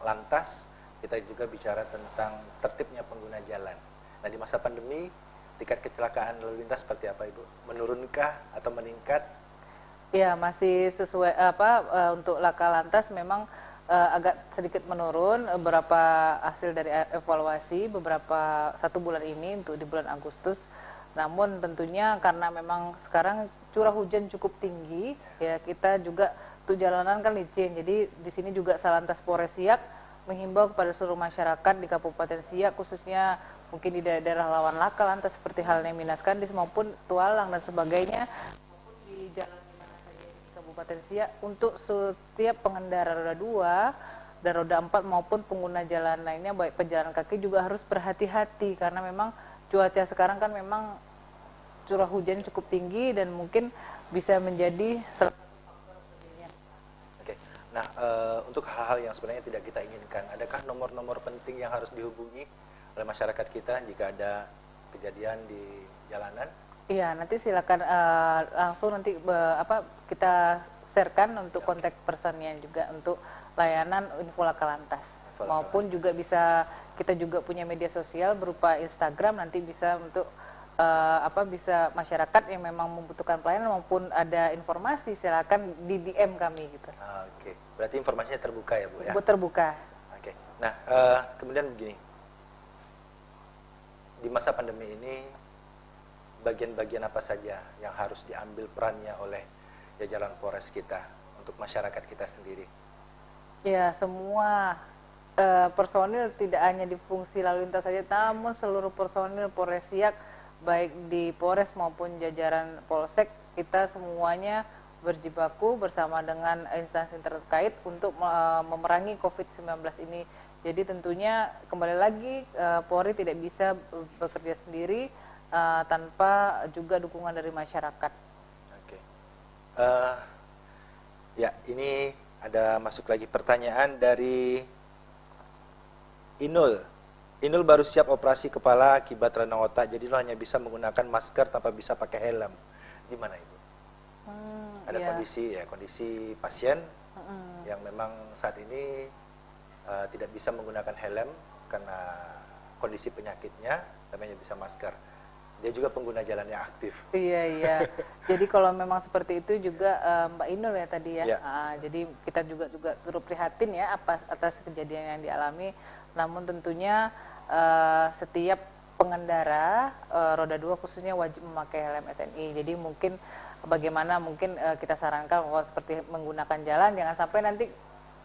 lantas, kita juga bicara tentang tertibnya pengguna jalan. Nah, di masa pandemi, tingkat kecelakaan lalu lintas seperti apa Ibu? Menurunkah atau meningkat? Ya, masih sesuai untuk laka lantas memang agak sedikit menurun. Beberapa hasil dari evaluasi beberapa 1 bulan ini untuk di bulan Agustus. Namun tentunya karena memang sekarang curah hujan cukup tinggi, ya kita juga untuk jalanan kan licin. Jadi di sini juga Satlantas Polres Siak menghimbau kepada seluruh masyarakat di Kabupaten Siak, khususnya mungkin di daerah rawan laka lantas seperti halnya Minas Kandis maupun Tualang dan sebagainya, maupun di jalan di mana saja di Kabupaten Siak, untuk setiap pengendara roda 2 dan roda 4 maupun pengguna jalan lainnya baik pejalan kaki juga harus berhati-hati, karena memang cuaca sekarang kan memang curah hujan cukup tinggi dan mungkin bisa menjadi salah satu faktor penyebabnya. Oke. Nah, untuk hal-hal yang sebenarnya tidak kita inginkan, adakah nomor-nomor penting yang harus dihubungi oleh masyarakat kita jika ada kejadian di jalanan? Iya, nanti silakan langsung nanti kita sharekan untuk kontak personnya juga untuk layanan info laka lantas. Maupun juga bisa, kita juga punya media sosial berupa Instagram, nanti bisa untuk bisa masyarakat yang memang membutuhkan pelayanan maupun ada informasi, silakan di DM kami gitu. Oke, berarti informasinya terbuka ya Bu ya? Terbuka. Oke, nah kemudian begini, di masa pandemi ini bagian-bagian apa saja yang harus diambil perannya oleh jajaran Polres kita untuk masyarakat kita sendiri? Ya, semua personil tidak hanya di fungsi lalu lintas saja, namun seluruh personil Polres Siak, baik di Polres maupun jajaran Polsek, kita semuanya berjibaku bersama dengan instansi terkait untuk memerangi COVID-19 ini. Jadi tentunya kembali lagi Polri tidak bisa bekerja sendiri tanpa juga dukungan dari masyarakat. Oke. Ya, ini ada masuk lagi pertanyaan dari Inul. Inul baru siap operasi kepala akibat radang otak, jadi lo hanya bisa menggunakan masker tanpa bisa pakai helm. Gimana Ibu? Ada kondisi pasien yang memang saat ini tidak bisa menggunakan helm karena kondisi penyakitnya, tapi hanya bisa masker. Dia juga pengguna jalan yang aktif. Iya. Jadi kalau memang seperti itu juga Mbak Inul ya tadi ya. Jadi kita juga turut prihatin ya atas kejadian yang dialami. Namun tentunya setiap pengendara roda 2 khususnya wajib memakai helm SNI. Jadi mungkin bagaimana kita sarankan kalau seperti menggunakan jalan jangan sampai nanti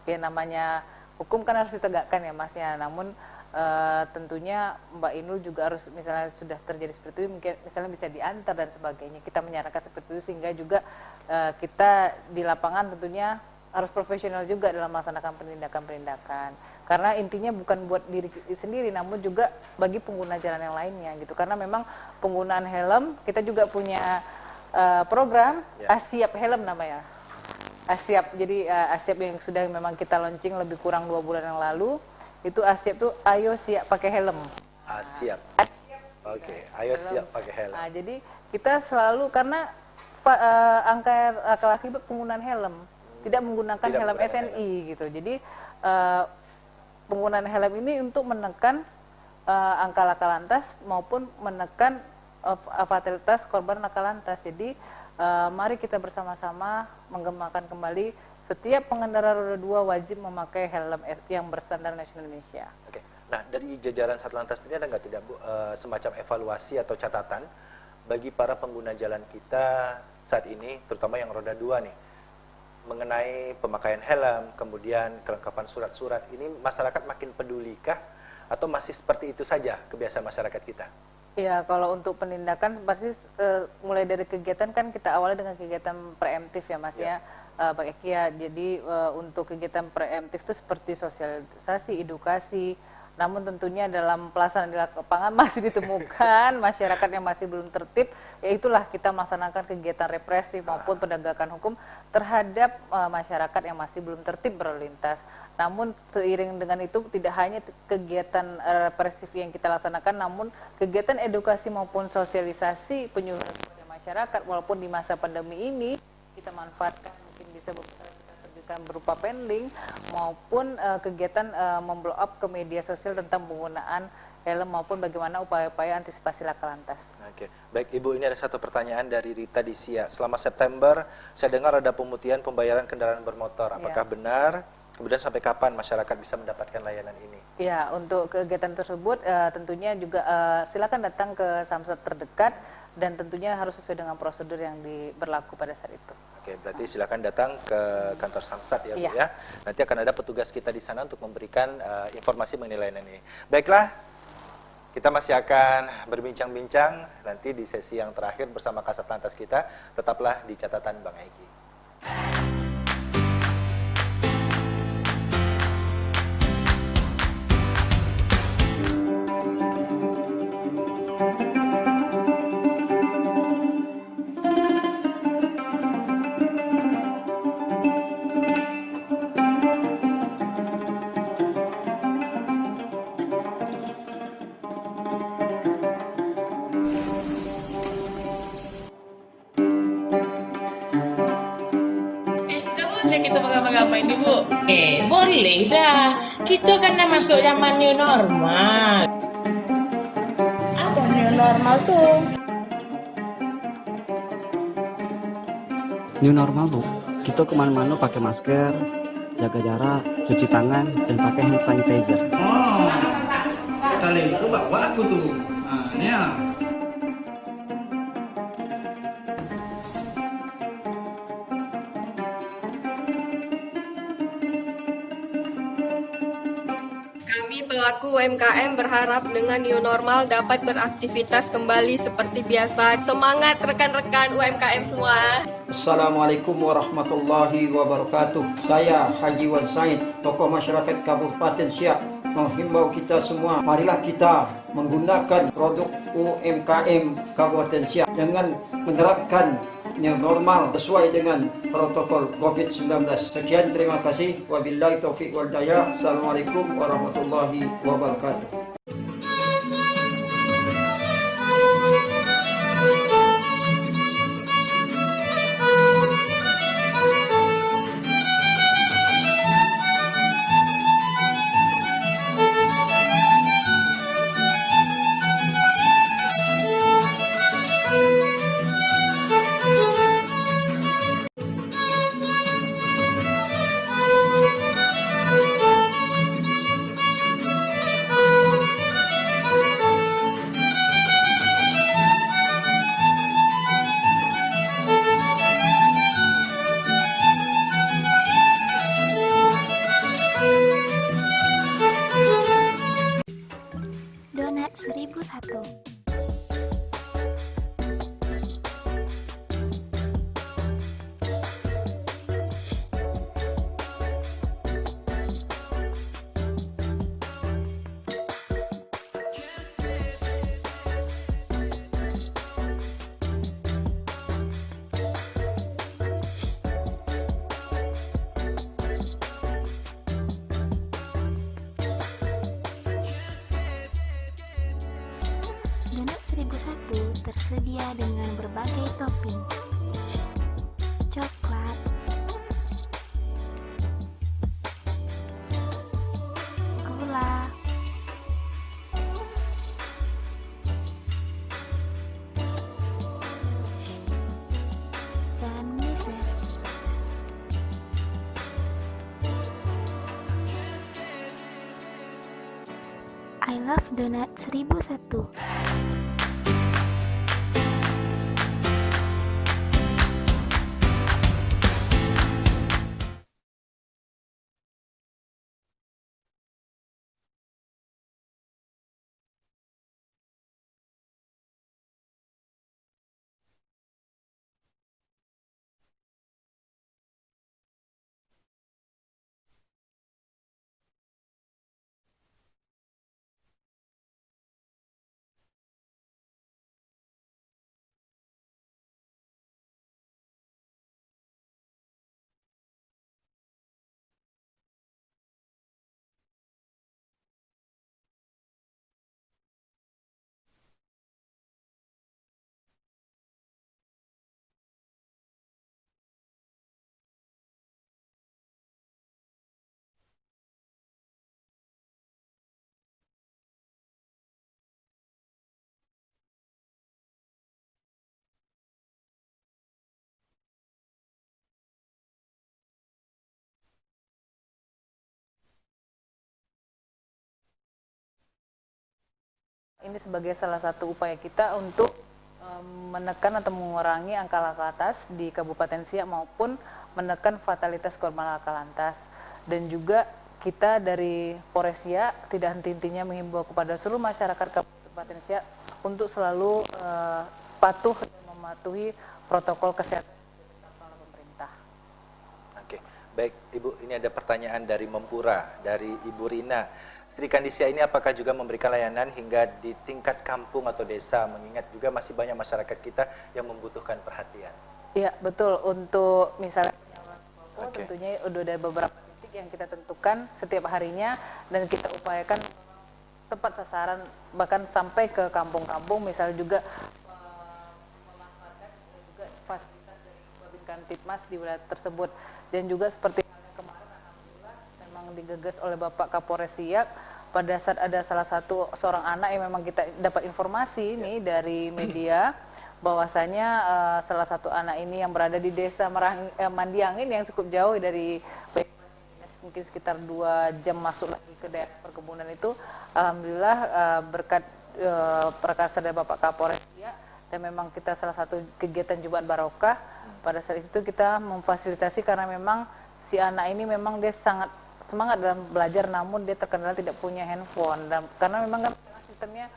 ya namanya hukum kan harus ditegakkan ya Mas ya. Namun tentunya Mbak Inul juga harus misalnya sudah terjadi seperti itu mungkin misalnya bisa diantar dan sebagainya. Kita menyarankan seperti itu sehingga juga kita di lapangan tentunya harus profesional juga dalam melaksanakan penindakan-penindakan. Karena intinya bukan buat diri sendiri namun juga bagi pengguna jalan yang lainnya gitu. Karena memang penggunaan helm kita juga punya program Asiap Helm namanya. Asiap. Jadi Asiap yang sudah memang kita launching lebih kurang 2 bulan yang lalu. Itu Asiap tuh ayo siap pakai helm. Asiap. Oke, ayo siap pakai helm. Jadi kita selalu karena angka akibat penggunaan helm tidak menggunakan helm SNI gitu. Jadi penggunaan helm ini untuk menekan angka laka lantas maupun menekan fatalitas korban laka lantas. Jadi mari kita bersama-sama mengembangkan kembali setiap pengendara roda 2 wajib memakai helm yang berstandar nasional Indonesia. Oke. Nah, dari jajaran Satlantas ini ada nggak tidak Bu, semacam evaluasi atau catatan bagi para pengguna jalan kita saat ini, terutama yang roda 2 nih, mengenai pemakaian helm, kemudian kelengkapan surat-surat, ini masyarakat makin pedulikah atau masih seperti itu saja kebiasaan masyarakat kita? Ya, kalau untuk penindakan pasti mulai dari kegiatan kan kita awali dengan kegiatan preemptif ya Mas ya. Pak Eki ya, jadi untuk kegiatan preemptif itu seperti sosialisasi, edukasi, namun tentunya dalam pelaksanaan di lapangan masih ditemukan masyarakat yang masih belum tertib, ya itulah kita melaksanakan kegiatan represif maupun penegakan hukum terhadap masyarakat yang masih belum tertib berlalu lintas. Namun seiring dengan itu tidak hanya kegiatan represif yang kita laksanakan, namun kegiatan edukasi maupun sosialisasi penyuluhan kepada masyarakat walaupun di masa pandemi ini kita manfaatkan mungkin bisa kita terjunkan berupa pending maupun kegiatan memblow up ke media sosial tentang penggunaan helm maupun bagaimana upaya-upaya antisipasi laka lantas. Oke, baik Ibu, ini ada satu pertanyaan dari Rita di Siak. Selama September saya dengar ada pemutihan pembayaran kendaraan bermotor. Apakah benar? Kemudian sampai kapan masyarakat bisa mendapatkan layanan ini? Ya, untuk kegiatan tersebut tentunya juga silakan datang ke Samsat terdekat dan tentunya harus sesuai dengan prosedur yang berlaku pada saat itu. Oke, berarti silakan datang ke kantor Samsat ya Bu ya. Nanti akan ada petugas kita di sana untuk memberikan informasi mengenai layanan ini. Baiklah, kita masih akan berbincang-bincang nanti di sesi yang terakhir bersama Kasat Lantas kita. Tetaplah di catatan Bang Eki. Kita ngapa-ngapain nih Bu? Boleh dah. Kita kan udah masuk zaman new normal. Apa new normal tuh? New normal Bu, kita kemana-mana pakai masker, jaga jarak, cuci tangan, dan pakai hand sanitizer. Oh, kali itu bawa aku tuh. Nah, ini ya. pelaku UMKM berharap dengan new normal dapat beraktivitas kembali seperti biasa. Semangat rekan-rekan UMKM semua. Assalamualaikum warahmatullahi wabarakatuh. Saya Haji Wan Said, tokoh masyarakat Kabupaten Siak, menghimbau kita semua, marilah kita menggunakan produk UMKM Kabupaten Siak dengan menerapkan new normal sesuai dengan protokol COVID-19. Sekian, terima kasih. Wabillahi taufiq wal hidayah. Assalamualaikum warahmatullahi wabarakatuh. Donat 1001. Donat 1001 tersedia dengan berbagai topping. Coklat, gula, dan meses. I love donat 1001. Ini sebagai salah satu upaya kita untuk menekan atau mengurangi angka laka lantas di Kabupaten Siak maupun menekan fatalitas korban laka lantas. Dan juga kita dari Polres Siak tidak henti-hentinya menghimbau kepada seluruh masyarakat Kabupaten Siak untuk selalu patuh dan mematuhi protokol kesehatan oleh pemerintah. Oke, baik Ibu, ini ada pertanyaan dari Mempura, dari Ibu Rina. Sri Kandi Siak ini apakah juga memberikan layanan hingga di tingkat kampung atau desa, mengingat juga masih banyak masyarakat kita yang membutuhkan perhatian? Iya, betul. Untuk misalnya tentunya udah ada beberapa titik yang kita tentukan setiap harinya dan kita upayakan tepat sasaran bahkan sampai ke kampung-kampung, misalnya juga memanfaatkan juga fasilitas dari Babin Kamtibmas di wilayah tersebut. Dan juga seperti kemarin alhamdulillah memang digagas oleh Bapak Kapolres Siak pada saat ada seorang anak yang memang kita dapat informasi ini dari media bahwasanya salah satu anak ini yang berada di desa Mandiangin yang cukup jauh dari mungkin sekitar 2 jam masuk lagi ke daerah perkebunan itu, alhamdulillah berkat perkasa dari Bapak Kapolres Siak dan memang kita salah satu kegiatan Jumat Barokah pada saat itu kita memfasilitasi karena memang si anak ini memang dia sangat semangat dalam belajar, namun dia terkendala tidak punya handphone. Dan karena memang kan sistemnya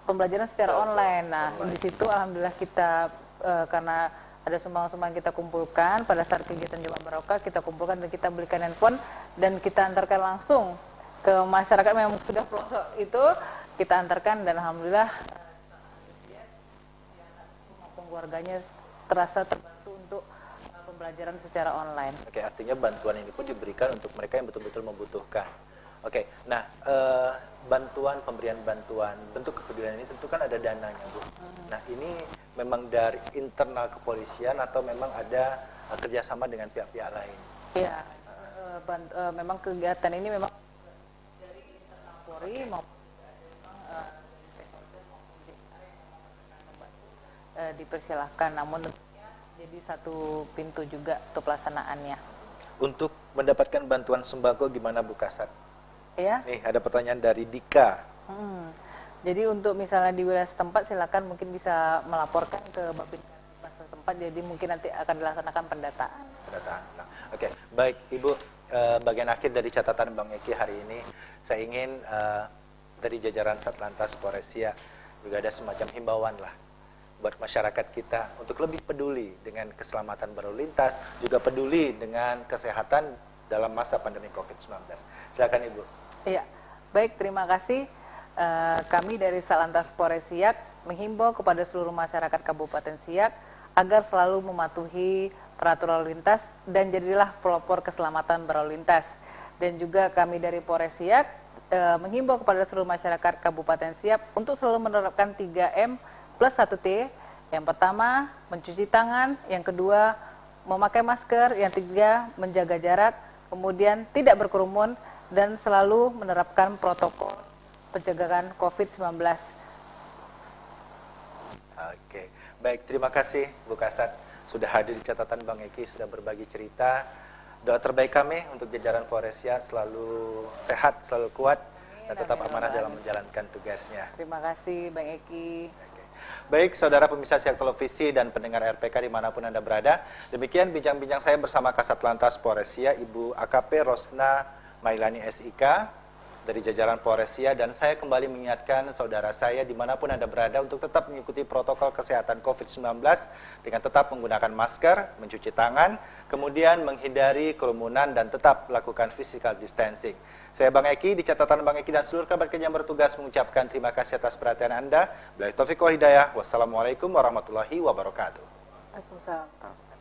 pembelajaran secara online. Nah, di situ alhamdulillah kita karena ada sumbangan-sumbangan kita kumpulkan pada saat kegiatan Jumat Barokah, kita kumpulkan dan kita belikan handphone dan kita antarkan langsung ke masyarakat yang sudah pelosok itu, kita antarkan dan alhamdulillah maupun keluarganya terasa terbantu untuk pembelajaran secara online. Oke, artinya bantuan ini pun diberikan untuk mereka yang betul-betul membutuhkan. Oke, nah pemberian bantuan, bentuk kepedulian ini tentu kan ada dananya, Bu. Nah, ini memang dari internal kepolisian atau memang ada kerjasama dengan pihak-pihak lain? Iya, memang kegiatan ini memang dari internal Polri maupun dipersilahkan, namun jadi satu pintu juga untuk pelaksanaannya. Untuk mendapatkan bantuan sembako gimana, Bu Kasat? Ya. Nih, ada pertanyaan dari Dika. Jadi untuk misalnya di wilayah setempat silakan mungkin bisa melaporkan ke Bapinkas setempat, jadi mungkin nanti akan dilaksanakan pendataan. Nah, oke, baik Ibu, bagian akhir dari catatan Bang Eki hari ini, saya ingin dari jajaran Satlantas Polres Siak juga ada semacam himbauan lah buat masyarakat kita untuk lebih peduli dengan keselamatan berlalu lintas, juga peduli dengan kesehatan dalam masa pandemi COVID-19. Silakan Ibu. Iya, baik, terima kasih. Kami dari Satlantas Polres Siak menghimbau kepada seluruh masyarakat Kabupaten Siak agar selalu mematuhi peraturan lalu lintas dan jadilah pelopor keselamatan berlalu lintas. Dan juga kami dari Polres Siak menghimbau kepada seluruh masyarakat Kabupaten Siak untuk selalu menerapkan 3M plus 1T. Yang pertama, mencuci tangan. Yang kedua, memakai masker. Yang ketiga, menjaga jarak. Kemudian tidak berkerumun dan selalu menerapkan protokol pencegahan COVID-19. Oke, baik, terima kasih Bu Kasat sudah hadir di catatan Bang Eki, sudah berbagi cerita. Doa terbaik kami untuk jajaran Polres Siak selalu sehat, selalu kuat, dan tetap amanah dalam menjalankan tugasnya. Terima kasih Bang Eki. Baik, saudara pemirsa Siak Televisi dan pendengar RPK dimanapun Anda berada, demikian bincang-bincang saya bersama Kasat Lantas Polres Siak, Ibu AKP Rosna Mailani SIK dari jajaran Polres Siak, dan saya kembali mengingatkan saudara saya dimanapun Anda berada untuk tetap mengikuti protokol kesehatan COVID-19 dengan tetap menggunakan masker, mencuci tangan, kemudian menghindari kerumunan dan tetap lakukan physical distancing. Saya Bang Eki, di catatan Bang Eki dan seluruh kerabat kerja yang bertugas mengucapkan terima kasih atas perhatian Anda. Billahi taufiq wal hidayah. Wassalamualaikum warahmatullahi wabarakatuh. Waalaikumsalam.